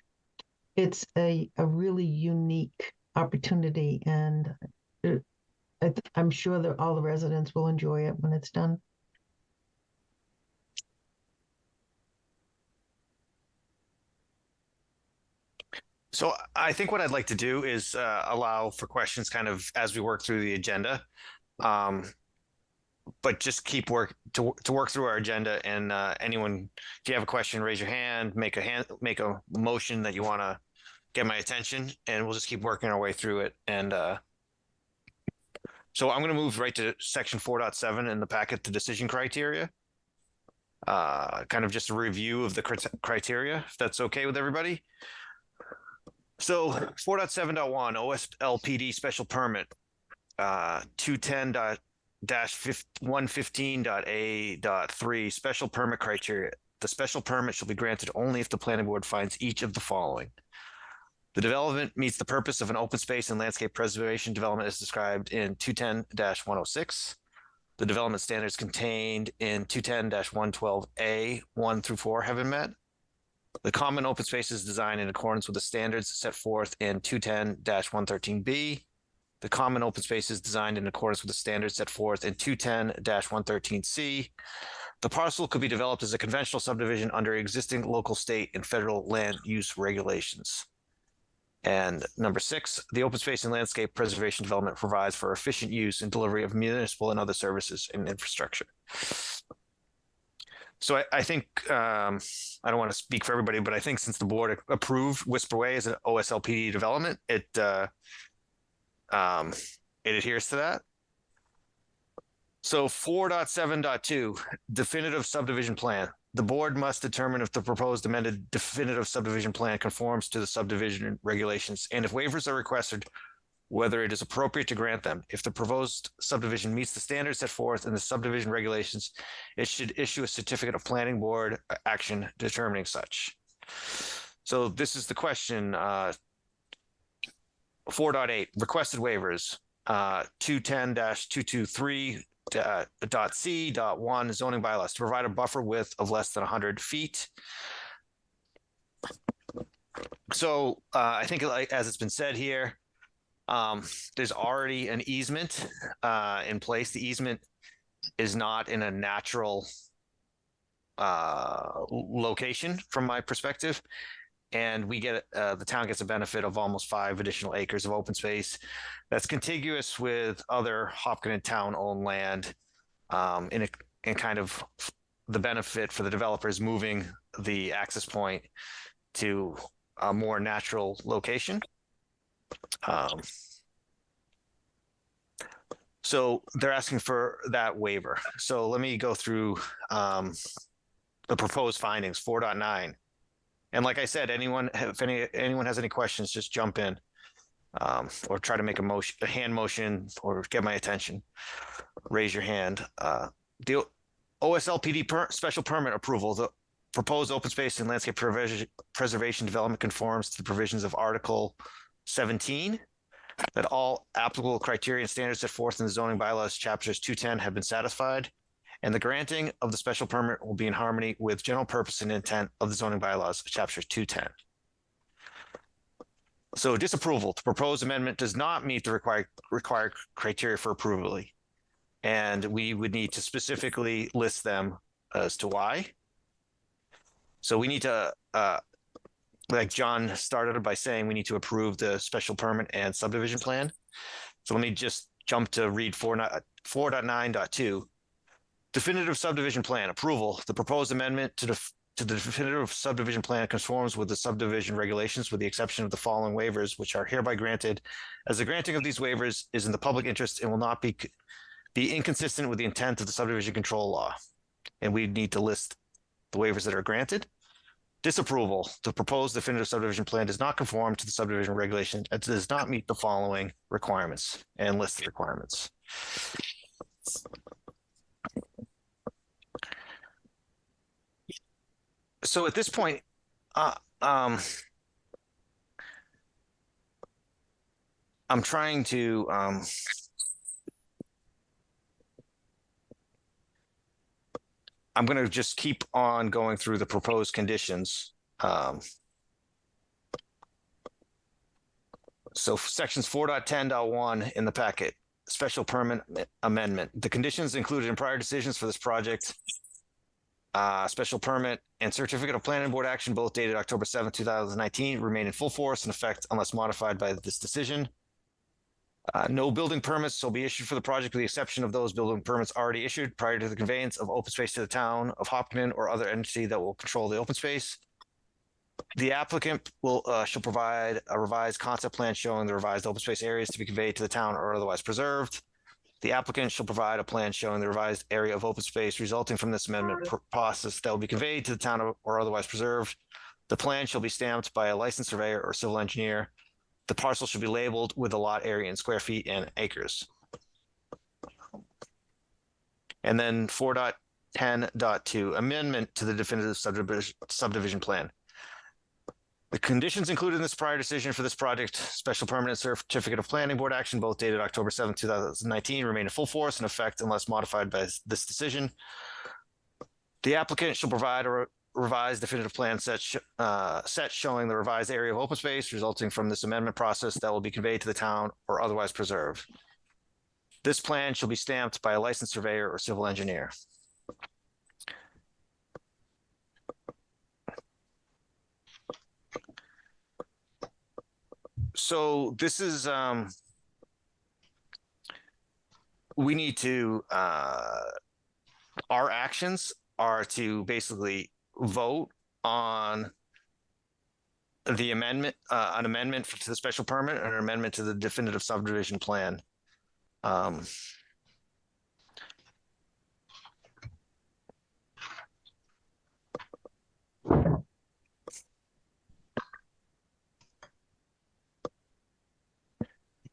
It's a really unique opportunity, and I'm sure that all the residents will enjoy it when it's done. So I think what I'd like to do is allow for questions kind of as we work through the agenda. But just keep work through our agenda, and anyone, if you have a question, raise your hand, make a motion that you want to get my attention, and we'll just keep working our way through it. And So I'm going to move right to section 4.7 in the packet, the decision criteria. Kind of just a review of the criteria, if that's okay with everybody. So 4.7.1 OSLPD special permit, 210-115.A.3 special permit criteria. The special permit shall be granted only if the planning board finds each of the following. The development meets the purpose of an open space and landscape preservation development as described in 210-106. The development standards contained in 210-112A 1 through 4 have been met. The common open space is designed in accordance with the standards set forth in 210-113B. The common open space is designed in accordance with the standards set forth in 210-113C. The parcel could be developed as a conventional subdivision under existing local, state, and federal land use regulations. And number 6, the open space and landscape preservation development provides for efficient use and delivery of municipal and other services and infrastructure. So I think, I don't want to speak for everybody, but I think since the board approved Whisper Way as an OSLPD development, it adheres to that. So 4.7.2, definitive subdivision plan. The board must determine if the proposed amended definitive subdivision plan conforms to the subdivision regulations, and if waivers are requested, whether it is appropriate to grant them. If the proposed subdivision meets the standards set forth in the subdivision regulations, it should issue a certificate of planning board action determining such. So this is the question. 4.8, requested waivers. 210-223.C.1 zoning bylaws to provide a buffer width of less than 100 feet. So I think, like, as it's been said here, there's already an easement in place. The easement is not in a natural location from my perspective. And we get the town gets a benefit of almost 5 additional acres of open space that's contiguous with other Hopkinton town-owned land, in kind of the benefit for the developers moving the access point to a more natural location. So they're asking for that waiver. So let me go through the proposed findings. 4.9. And like I said, anyone has any questions, just jump in, or try to make a hand motion, or get my attention. Raise your hand. The OSLPD special permit approval. The proposed open space and landscape preservation development conforms to the provisions of Article 17. That all applicable criteria and standards set forth in the zoning bylaws chapters 210 have been satisfied. And the granting of the special permit will be in harmony with general purpose and intent of the zoning bylaws, chapter 210. So disapproval, the proposed amendment does not meet the required criteria for approval. And we would need to specifically list them as to why. So we need to, like John started by saying, we need to approve the special permit and subdivision plan. So let me just jump to read 4.9.2. Definitive subdivision plan approval. The proposed amendment to the definitive subdivision plan conforms with the subdivision regulations with the exception of the following waivers, which are hereby granted, as the granting of these waivers is in the public interest and will not be inconsistent with the intent of the subdivision control law. And we need to list the waivers that are granted. Disapproval. The proposed definitive subdivision plan does not conform to the subdivision regulation. It does not meet the following requirements, and list the requirements. So at this point, I'm trying to I'm going to just keep on going through the proposed conditions. So sections 4.10.1 in the packet, special permit amendment. The conditions included in prior decisions for this project, special permit and certificate of planning board action, both dated October 7th, 2019, remain in full force and effect unless modified by this decision. No building permits will be issued for the project with the exception of those building permits already issued prior to the conveyance of open space to the town of Hopkinton or other entity that will control the open space. The applicant shall provide a revised concept plan showing the revised open space areas to be conveyed to the town or otherwise preserved. The applicant shall provide a plan showing the revised area of open space resulting from this amendment process that will be conveyed to the town or otherwise preserved. The plan shall be stamped by a licensed surveyor or civil engineer. The parcel should be labeled with the lot area in square feet and acres. And then 4.10.2, amendment to the definitive subdivision plan. The conditions included in this prior decision for this project, special permit and certificate of planning board action, both dated October 7, 2019, remain in full force and effect unless modified by this decision. The applicant shall provide a revised definitive plan set showing the revised area of open space resulting from this amendment process that will be conveyed to the town or otherwise preserved. This plan shall be stamped by a licensed surveyor or civil engineer. So this is, we need to, our actions are to basically vote on the amendment, an amendment to the special permit and an amendment to the definitive subdivision plan.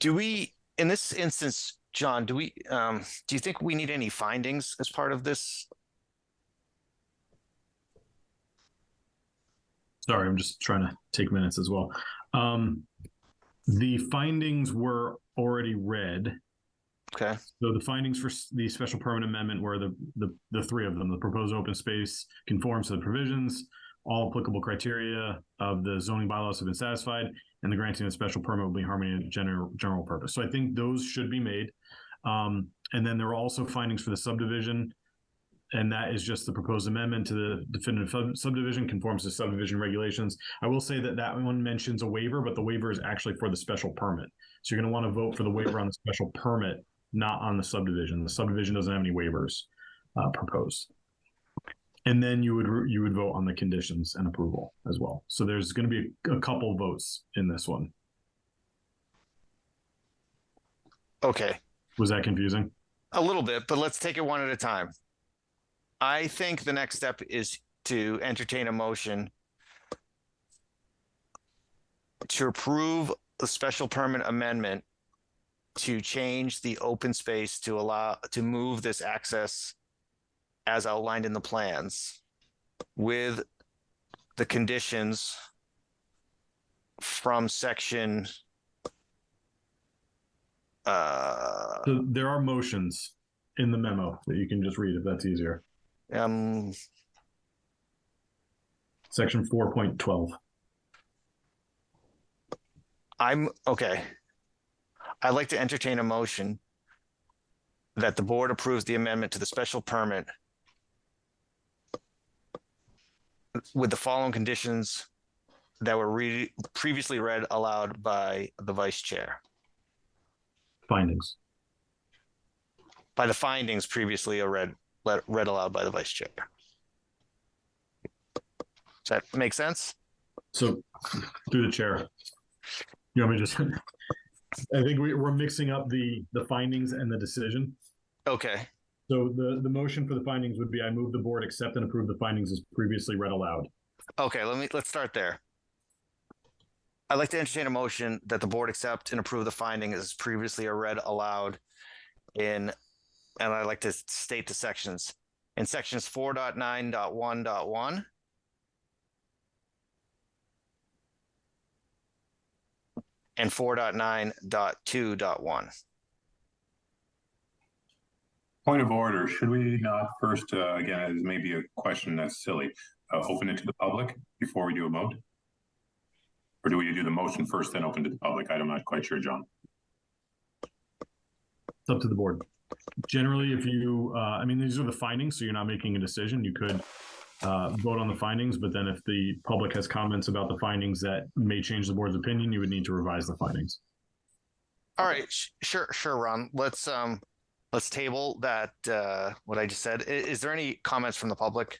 Do we, in this instance, John, do you think we need any findings as part of this? Sorry, I'm just trying to take minutes as well. The findings were already read. Okay. So the findings for the special permit amendment were the three of them. The proposed open space conforms to the provisions. All applicable criteria of the zoning bylaws have been satisfied, and the granting of special permit will be in harmony and general purpose. So I think those should be made. And then there are also findings for the subdivision, and that is just the proposed amendment to the definitive subdivision conforms to subdivision regulations. I will say that that one mentions a waiver, but the waiver is actually for the special permit. So you're going to want to vote for the waiver on the special permit, not on the subdivision. The subdivision doesn't have any waivers proposed. And then you would vote on the conditions and approval as well. So there's going to be a couple votes in this one. Okay. Was that confusing? A little bit, but let's take it one at a time. I think the next step is to entertain a motion to approve the special permit amendment to change the open space to move this access as outlined in the plans with the conditions from section. So there are motions in the memo that you can just read if that's easier. Section 4.12. I'm okay. I'd like to entertain a motion that the board approves the amendment to the special permit with the following conditions that were previously read aloud by the vice chair. Findings. By the findings previously read aloud by the vice chair. Does that make sense? So through the chair, you want me to just, I think we're mixing up the findings and the decision. Okay. So the motion for the findings would be, I move the board accept and approve the findings as previously read aloud. Okay, let's start there. I'd like to entertain a motion that the board accept and approve the findings as previously read aloud and I'd like to state the sections. In sections 4.9.1.1 and 4.9.2.1. Point of order. Should we not first, again, it may be a question that's silly, open it to the public before we do a vote? Or do we do the motion first, then open to the public? I'm not quite sure, John. It's up to the board. Generally, if you, I mean, these are the findings, so you're not making a decision. You could vote on the findings, but then if the public has comments about the findings that may change the board's opinion, you would need to revise the findings. All right, sure, Ron. Let's table that, what I just said. Is there any comments from the public?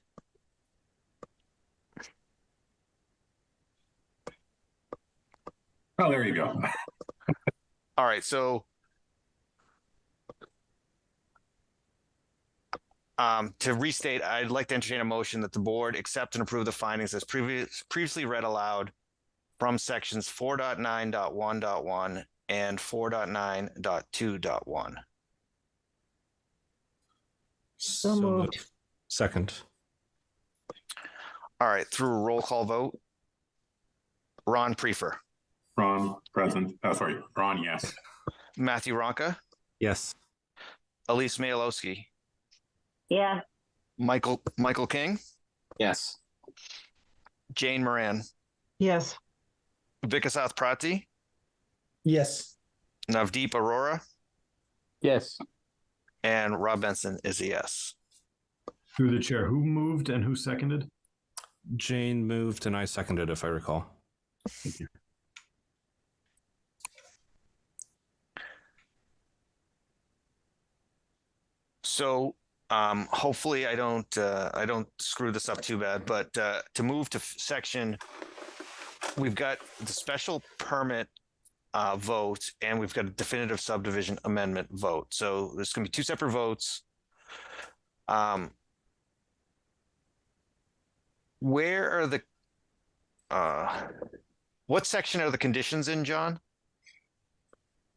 Oh, there you go. All right, so To restate, I'd like to entertain a motion that the board accept and approve the findings as previously read aloud from sections 4.9.1.1 and 4.9.2.1. So moved. Second. All right, through a roll call vote. Ron Prefer, Ron, present. Sorry, Ron, yes. Matthew Ronca, Yes. Elise Mayalowski, yes, Michael King, Yes. Jane Moran, Yes. Vikasath Prati, Yes. Navdeep Arora, Yes. and Rob Benson is a yes. Through the chair, who moved and who seconded? Jane moved and I seconded, if I recall. Thank you. So hopefully I don't screw this up too bad, but to move to section, we've got the special permit vote and we've got a definitive subdivision amendment vote. So there's going to be two separate votes. Where are the what section are the conditions in, John?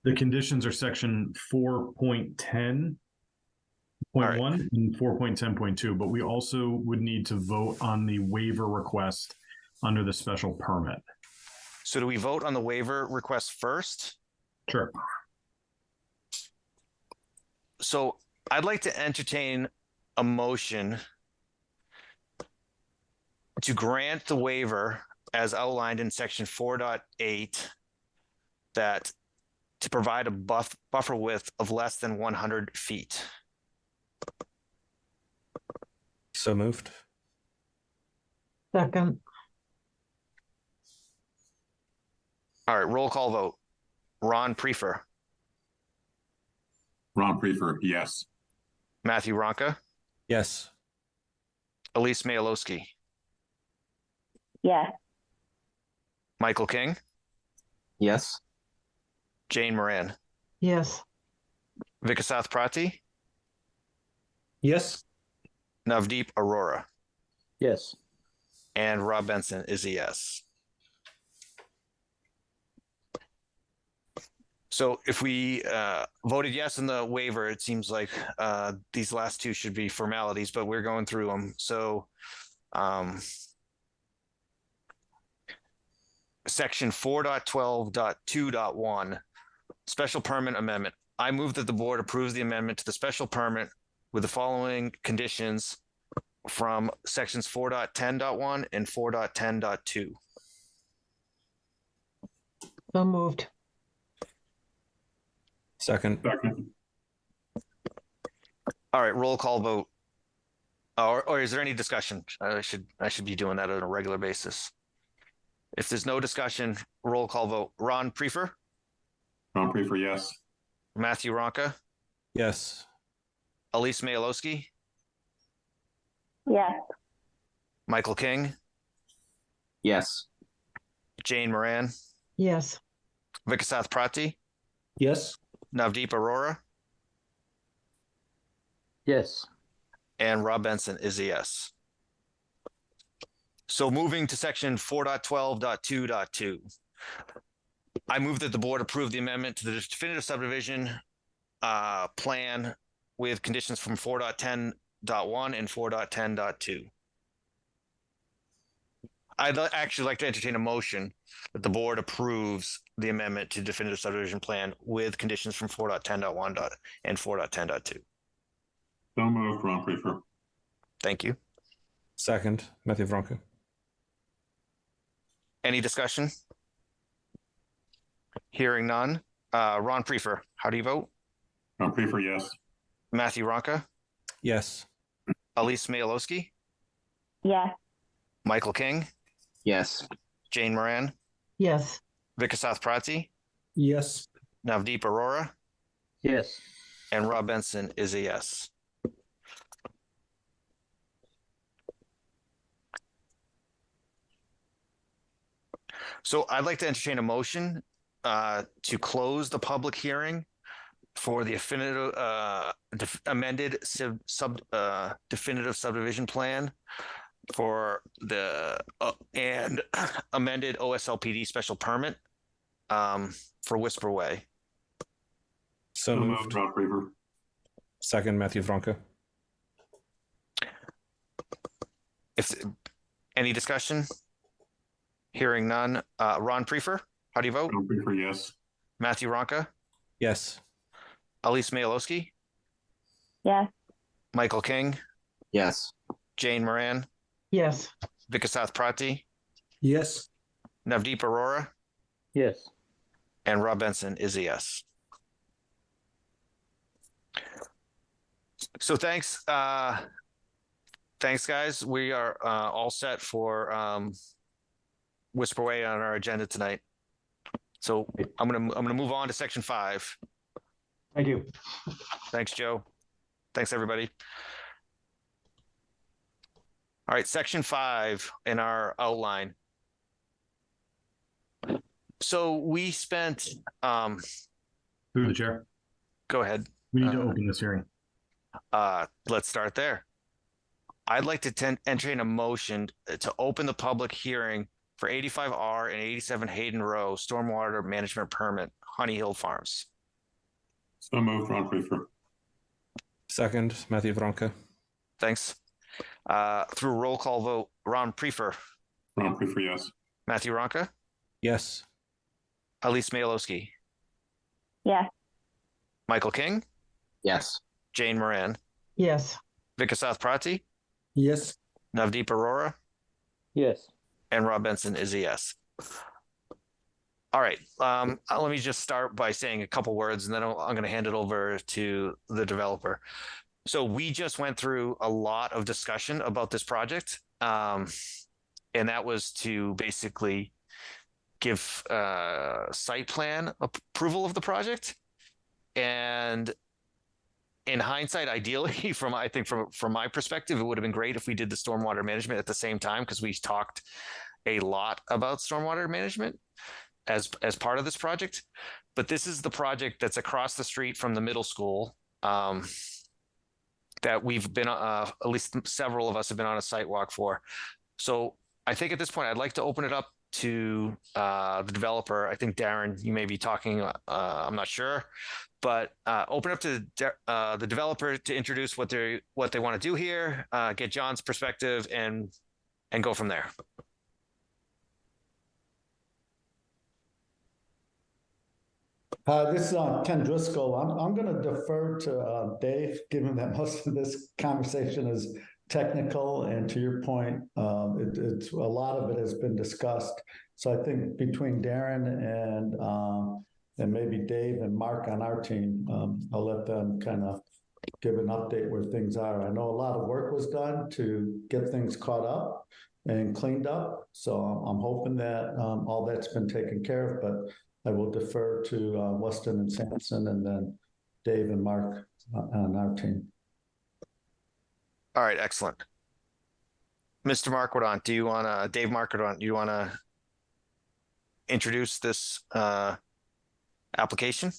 The conditions are section 4.10.1 and 4.10.2, but we also would need to vote on the waiver request under the special permit. So do we vote on the waiver request first? Sure. So I'd like to entertain a motion to grant the waiver as outlined in section 4.8 that to provide a buffer width of less than 100 feet. So moved. Second. All right, roll call vote. Ron Prefer, Ron Prefer, yes. Matthew Ronca, Yes. Elise Mayalowski, yes, Michael King, Yes. Jane Moran, Yes. Vikasath Prati, Yes. Navdeep Arora, Yes. and Rob Benson is a yes. So if we voted yes in the waiver, it seems like these last two should be formalities, but we're going through them. So section 4.12.2.1, special permit amendment. I move that the board approves the amendment to the special permit with the following conditions from sections 4.10.1 and 4.10.2. So moved. Second. Second. All right, roll call vote. Or is there any discussion? I should be doing that on a regular basis. If there's no discussion, roll call vote. Ron Prefer, Ron Prefer, yes. Matthew Ronca, Yes. Elise Mayalowski, yes, Michael King, Yes. Jane Moran, Yes. Vikasath Prati, Yes. Navdeep Arora, Yes. and Rob Benson is a yes. So moving to section 4.12.2.2. I move that the board approve the amendment to the definitive subdivision plan with conditions from 4.10.1 and 4.10.2. I'd actually like to entertain a motion that the board approves the amendment to definitive subdivision plan with conditions from 4.10.1 and 4.10.2. So moved, Ron Prefer. Thank you. Second. Matthew Vronka. Any discussion? Hearing none. Ron Prefer, how do you vote? Ron Prefer, yes. Matthew Ronca, Yes. Elise Mayalowski, yes, Michael King, Yes. Jane Moran, Yes. Vikasath Prati, Yes. Navdeep Arora, Yes. and Rob Benson is a yes. So I'd like to entertain a motion to close the public hearing for the amended definitive subdivision plan for the and amended OSLPD special permit for Whisper Way. So moved. Ron Prefer. Second, Matthew Franca. If any discussion, hearing none. Ron Prefer, how do you vote? Ron Prefer, yes. Matthew Ronca, Yes. Elise Mayalowski, yes, Michael King, Yes. Jane Moran, Yes. Vikasath Prati, Yes. Navdeep Arora, Yes. and Rob Benson is a yes. So thanks. Thanks, guys. We are all set for Whisper Way on our agenda tonight. So I'm gonna move on to section 5. Thank you. Thanks, Joe. Thanks, everybody. All right, section 5 in our outline. So we spent Through the chair. go ahead. We need to open this hearing. Let's start there. I'd like to entertain a motion to open the public hearing for 85R and 87 Hayden Row stormwater management permit, Honey Hill Farms. So moved, Ron Prefer. Second, Matthew Franca. Thanks. Through roll call vote, Ron Prefer, Ron Prefer, yes. Matthew Ronca, Yes. Elise Mayalowski, yes, Michael King, Yes. Jane Moran, Yes. Vikasath Prati, Yes. Navdeep Arora, Yes. and Rob Benson is a yes. All right. Let me just start by saying a couple words, and then I'm going to hand it over to the developer. So we just went through a lot of discussion about this project, and that was to basically give site plan approval of the project. And in hindsight, ideally, from my perspective, it would have been great if we did the stormwater management at the same time, because we talked a lot about stormwater management as part of this project. But this is the project that's across the street from the middle school that we've been, at least several of us have been on a site walk for. So I think at this point, I'd like to open it up to the developer. I think Darren, you may be talking, I'm not sure, but open up to the developer to introduce what they want to do here, get John's perspective, and go from there. This is Ken Driscoll. I'm going to defer to Dave, given that most of this conversation is technical, and to your point, it's a lot of it has been discussed. So I think between Darren and maybe Dave and Mark on our team, I'll let them kind of give an update where things are. I know a lot of work was done to get things caught up and cleaned up. So I'm hoping that all that's been taken care of, but I will defer to Weston and Sampson, and then Dave and Mark on our team. All right, excellent. Mr. Marquardt, Dave Marquardt, do you want to introduce this application?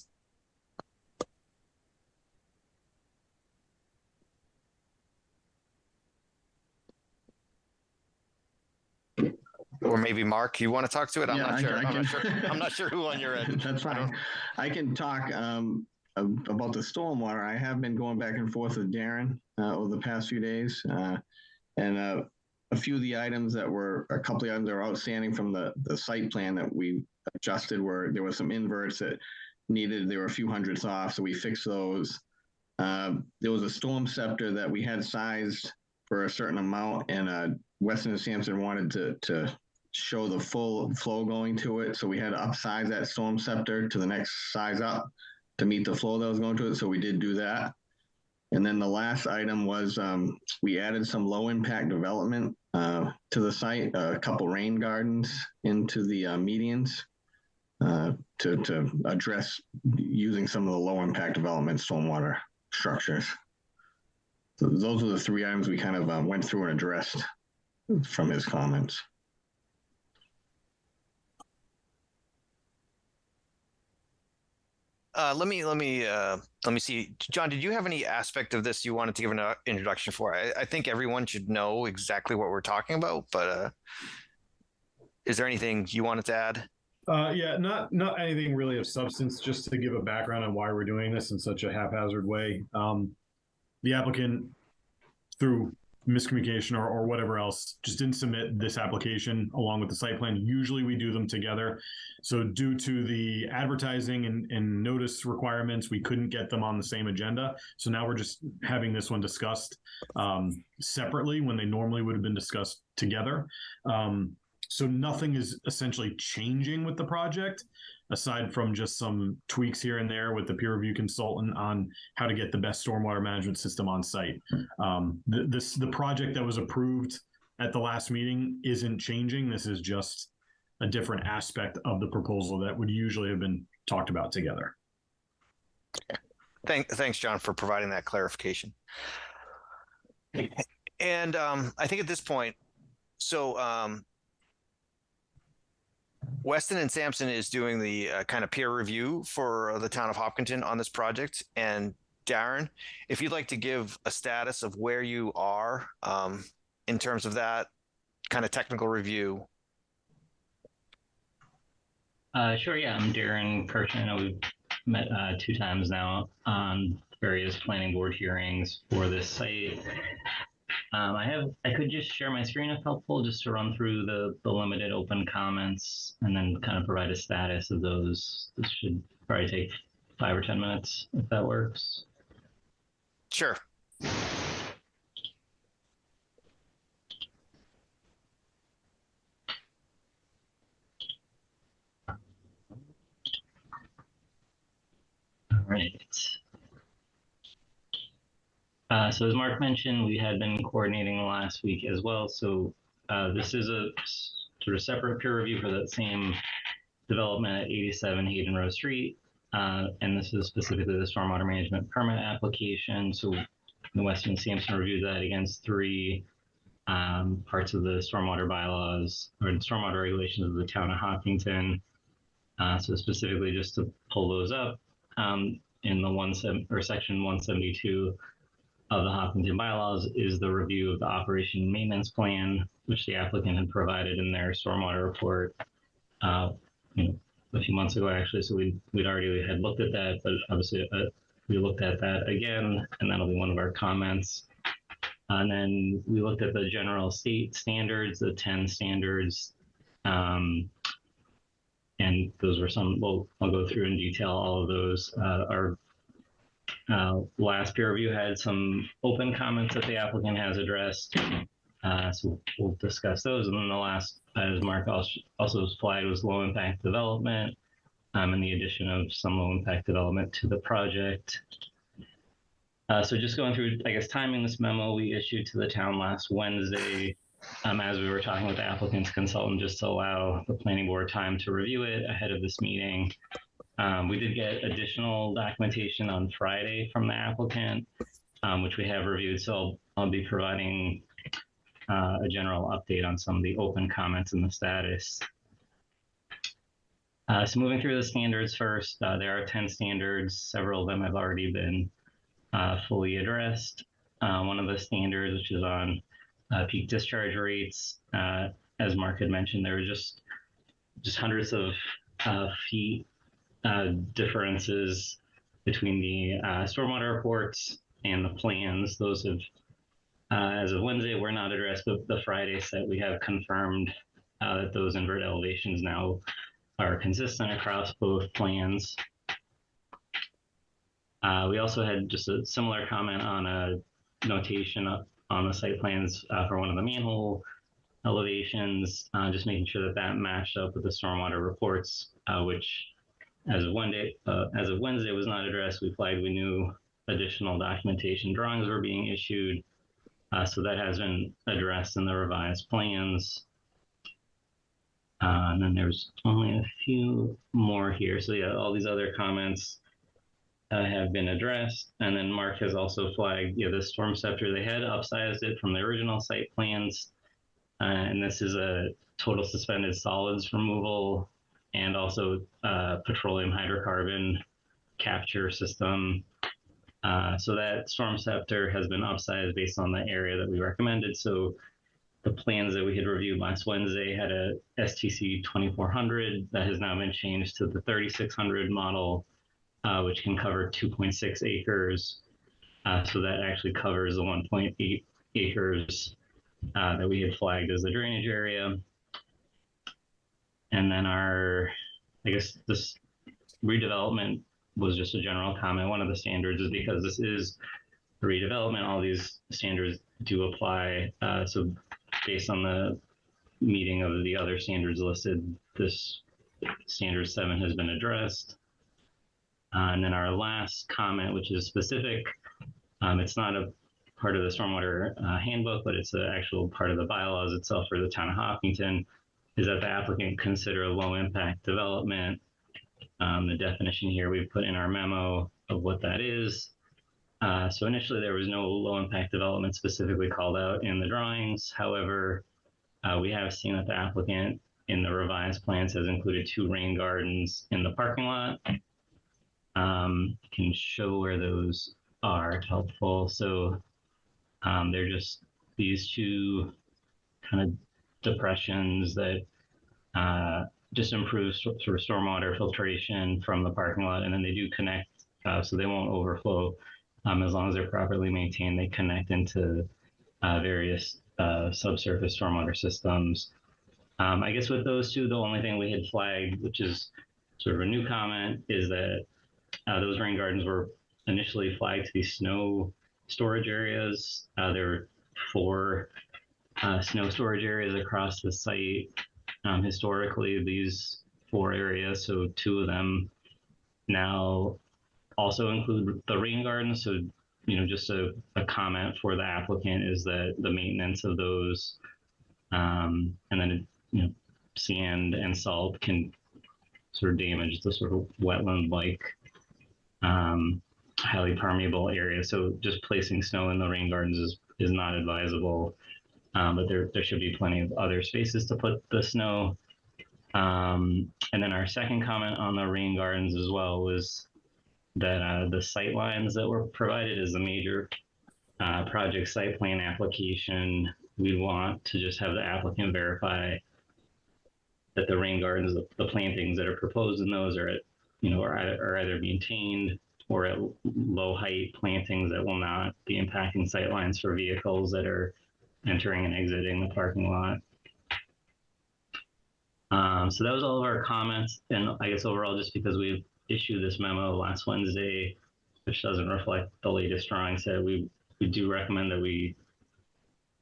Or maybe Mark, you want to talk to it? I'm not sure. I'm not sure who on your end. That's fine. I can talk about the stormwater. I have been going back and forth with Darren over the past few days, and a few of the items that were outstanding from the site plan that we adjusted were there were some inverts that there were a few hundredths off, so we fixed those. There was a storm scepter that we had sized for a certain amount, and Weston and Sampson wanted to show the full flow going to it, so we had to upsize that storm scepter to the next size up to meet the flow that was going to it, so we did do that. And then the last item was we added some low impact development to the site, a couple rain gardens into the medians to address using some of the low impact development stormwater structures. So those are the three items we kind of went through and addressed from his comments. Let me see. John, did you have any aspect of this you wanted to give an introduction for? I think everyone should know exactly what we're talking about, but is there anything you wanted to add? Yeah, not anything really of substance, just to give a background on why we're doing this in such a haphazard way. The applicant, through miscommunication or whatever else, just didn't submit this application along with the site plan. Usually we do them together. So due to the advertising and notice requirements, we couldn't get them on the same agenda. So now we're just having this one discussed separately when they normally would have been discussed together. So nothing is essentially changing with the project, aside from just some tweaks here and there with the peer review consultant on how to get the best stormwater management system on site. The project that was approved at the last meeting isn't changing. This is just a different aspect of the proposal that would usually have been talked about together. Thanks, John, for providing that clarification. And I think at this point, so Weston and Sampson is doing the kind of peer review for the town of Hopkinton on this project. And Darren, if you'd like to give a status of where you are in terms of that kind of technical review. Sure, yeah, I'm Darren Kirshner. I know we've met 2 times now on various planning board hearings for this site. I could just share my screen if helpful, just to run through the limited open comments and then kind of provide a status of those. This should probably take 5 or 10 minutes if that works. Sure. All right. So as Mark mentioned, we had been coordinating last week as well. So this is a sort of separate peer review for that same development at 87 Hayden Row Street. And this is specifically the stormwater management permit application. So the Weston and Sampson reviewed that against 3 parts of the stormwater bylaws or the stormwater regulations of the town of Hopkinton. So specifically just to pull those up in the section 172 of the Hopkinton bylaws is the review of the operation and maintenance plan, which the applicant had provided in their stormwater report, a few months ago, actually. So we'd already had looked at that, but obviously we looked at that again, and that'll be one of our comments. And then we looked at the general state standards, the 10 standards, and those were some. I'll go through in detail all of those. Our last peer review had some open comments that the applicant has addressed. So we'll discuss those. And then the last, as Mark also flagged, was low impact development and the addition of some low impact development to the project. So just going through, I guess, timing, this memo we issued to the town last Wednesday as we were talking with the applicant's consultant, just to allow the planning board time to review it ahead of this meeting. We did get additional documentation on Friday from the applicant, which we have reviewed. So I'll be providing a general update on some of the open comments and the status. So moving through the standards first, there are 10 standards. Several of them have already been fully addressed. One of the standards, which is on peak discharge rates, as Mark had mentioned, there were just hundreds of feet differences between the stormwater reports and the plans. Those have, as of Wednesday, were not addressed, but the Friday set we have confirmed that those invert elevations now are consistent across both plans. We also had just a similar comment on a notation on the site plans for one of the manhole elevations, just making sure that that matched up with the stormwater reports, which as of Wednesday was not addressed. We flagged we knew additional documentation drawings were being issued, so that has been addressed in the revised plans. And then there's only a few more here. So yeah, all these other comments have been addressed. And then Mark has also flagged, the storm scepter. They had upsized it from the original site plans. And this is a total suspended solids removal and also petroleum hydrocarbon capture system. So that storm scepter has been upsized based on the area that we recommended. So the plans that we had reviewed last Wednesday had a STC 2400 that has now been changed to the 3600 model, which can cover 2.6 acres. So that actually covers the 1.8 acres that we had flagged as the drainage area. And then I guess this redevelopment was just a general comment. One of the standards is because this is a redevelopment, all these standards do apply. So based on the meeting of the other standards listed, this standard 7 has been addressed. And then our last comment, which is specific, it's not a part of the stormwater handbook, but it's an actual part of the bylaws itself for the town of Hopkinton, is that the applicant consider a low impact development. The definition here we've put in our memo of what that is. So initially there was no low impact development specifically called out in the drawings. However, we have seen that the applicant in the revised plans has included 2 rain gardens in the parking lot. Can show where those are helpful. So they're just these 2 kind of depressions that just improve sort of stormwater filtration from the parking lot, and then they do connect, so they won't overflow. As long as they're properly maintained, they connect into various subsurface stormwater systems. I guess with those 2, the only thing we had flagged, which is sort of a new comment, is that those rain gardens were initially flagged to be snow storage areas. There were 4 snow storage areas across the site. Historically, these 4 areas, so 2 of them now also include the rain garden. So, just a comment for the applicant is that the maintenance of those, and then, sand and salt can sort of damage the sort of wetland-like, highly permeable area. So just placing snow in the rain gardens is not advisable. But there should be plenty of other spaces to put the snow. And then our second comment on the rain gardens as well was that the sight lines that were provided as a major project site plan application, we want to just have the applicant verify that the rain gardens, the plantings that are proposed in those are either maintained or at low height plantings that will not be impacting sight lines for vehicles that are entering and exiting the parking lot. So that was all of our comments. And I guess overall, just because we issued this memo last Wednesday, which doesn't reflect the latest drawing set, we do recommend that we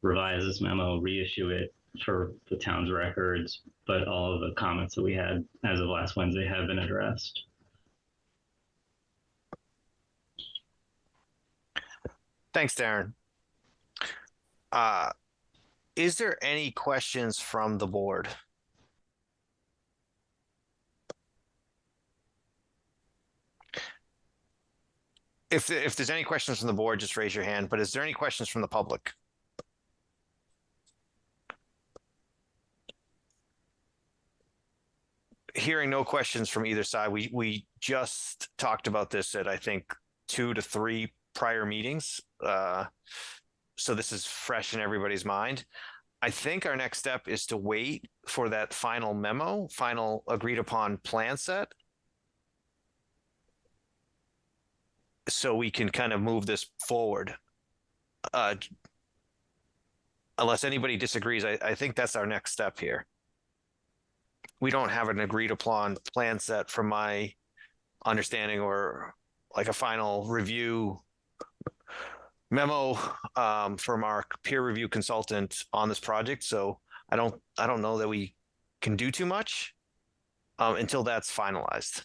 revise this memo, reissue it for the town's records, but all of the comments that we had as of last Wednesday have been addressed. Thanks, Darren. Is there any questions from the board? If there's any questions from the board, just raise your hand. But is there any questions from the public? Hearing no questions from either side, we just talked about this at, I think, 2 to 3 prior meetings. So this is fresh in everybody's mind. I think our next step is to wait for that final memo, final agreed upon plan set, so we can kind of move this forward. Unless anybody disagrees, I think that's our next step here. We don't have an agreed upon plan set from my understanding, or like a final review memo from our peer review consultant on this project. So I don't know that we can do too much until that's finalized.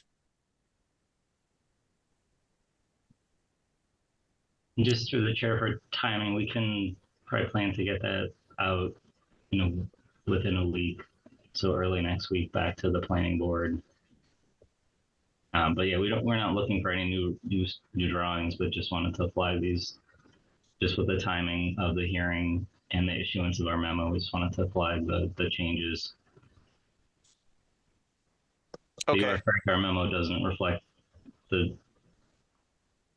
Just through the chair for timing, we can probably plan to get that out, within a week. So early next week back to the planning board. But yeah, we're not looking for any new drawings, but just wanted to flag these just with the timing of the hearing and the issuance of our memo. We just wanted to flag the changes. Okay. You are correct, our memo doesn't reflect the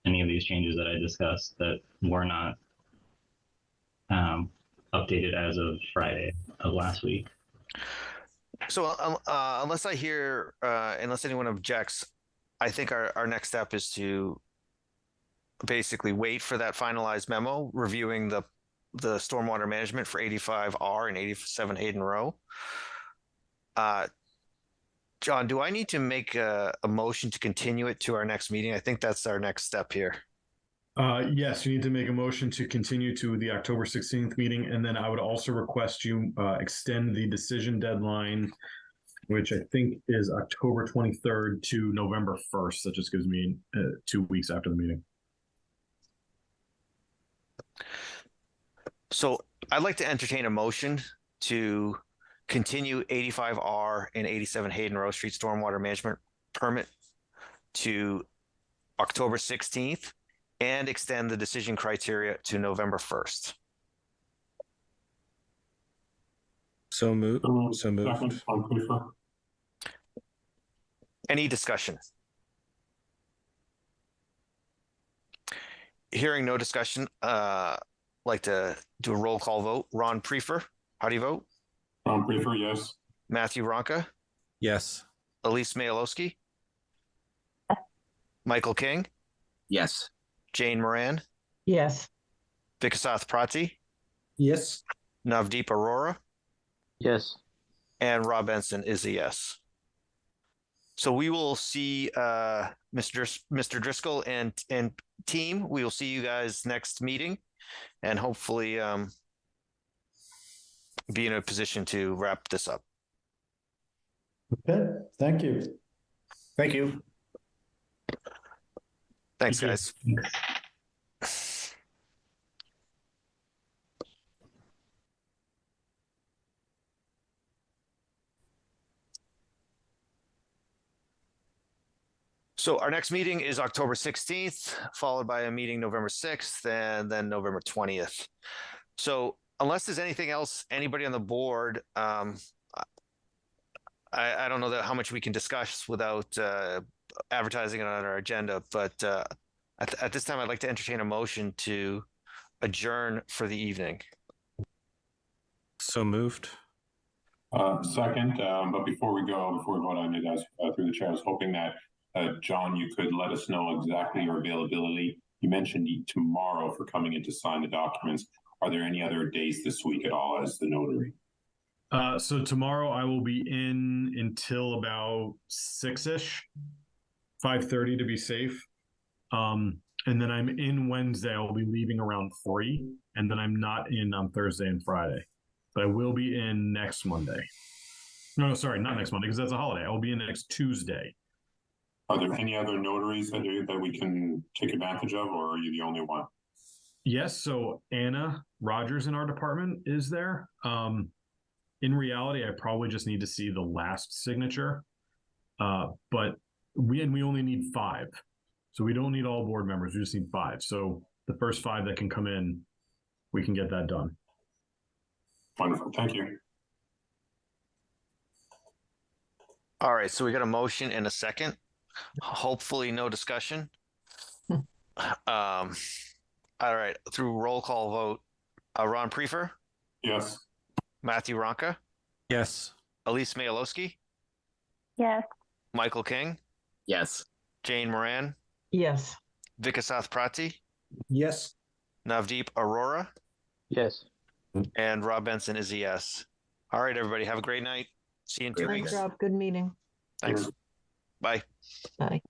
any of these changes that I discussed that were not updated as of Friday of last week. So unless I hear, unless anyone objects, I think our next step is to basically wait for that finalized memo reviewing the stormwater management for 85R and 87 Hayden Row. John, do I need to make a motion to continue it to our next meeting? I think that's our next step here. Yes, you need to make a motion to continue to the October 16th meeting, and then I would also request you extend the decision deadline, which I think is October 23rd to November 1st. That just gives me 2 weeks after the meeting. So I'd like to entertain a motion to continue 85R and 87 Hayden Row Street stormwater management permit to October 16th and extend the decision criteria to November 1st. So moved. So moved. Any discussion? Hearing no discussion, like to do a roll call vote. Ron Prefer, how do you vote? Ron Prefer, yes. Matthew Ronca, Yes. Elise Mayalowski, Michael King, Yes. Jane Moran, Yes. Vikasath Prati, Yes. Navdeep Arora, Yes. and Rob Benson is a yes. So we will see Mr. Driscoll and team. We will see you guys next meeting, and hopefully be in a position to wrap this up. Okay, thank you. Thank you. Thanks, guys. So our next meeting is October 16th, followed by a meeting November 6th, and then November 20th. So unless there's anything else, anybody on the board, I don't know how much we can discuss without advertising it on our agenda, but at this time, I'd like to entertain a motion to adjourn for the evening. So moved. Second, but before we vote on it, as through the chair, I was hoping that John, you could let us know exactly your availability. You mentioned tomorrow for coming in to sign the documents. Are there any other days this week at all as the notary? So tomorrow I will be in until about 6-ish, 5:30 to be safe. And then I'm in Wednesday. I'll be leaving around 3, and then I'm not in on Thursday and Friday. But I will be in next Monday. No, sorry, not next Monday because that's a holiday. I will be in next Tuesday. Are there any other notaries that we can take advantage of, or are you the only one? Yes. So Anna Rogers in our department is there. In reality, I probably just need to see the last signature. But we only need 5. So we don't need all board members. We just need 5. So the first 5 that can come in, we can get that done. Wonderful. Thank you. All right. So we got a motion and a second. Hopefully no discussion. All right. Through roll call vote, Ron Prefer? Yes. Matthew Ronca? Yes. Elise Mayalowski? Yes. Michael King? Yes. Jane Moran? Yes. Vikasath Prati? Yes. Navdeep Arora? Yes. And Rob Benson is a yes. All right, everybody. Have a great night. See you in 2 Good weeks. job. Good meeting. Thanks. Bye. Bye.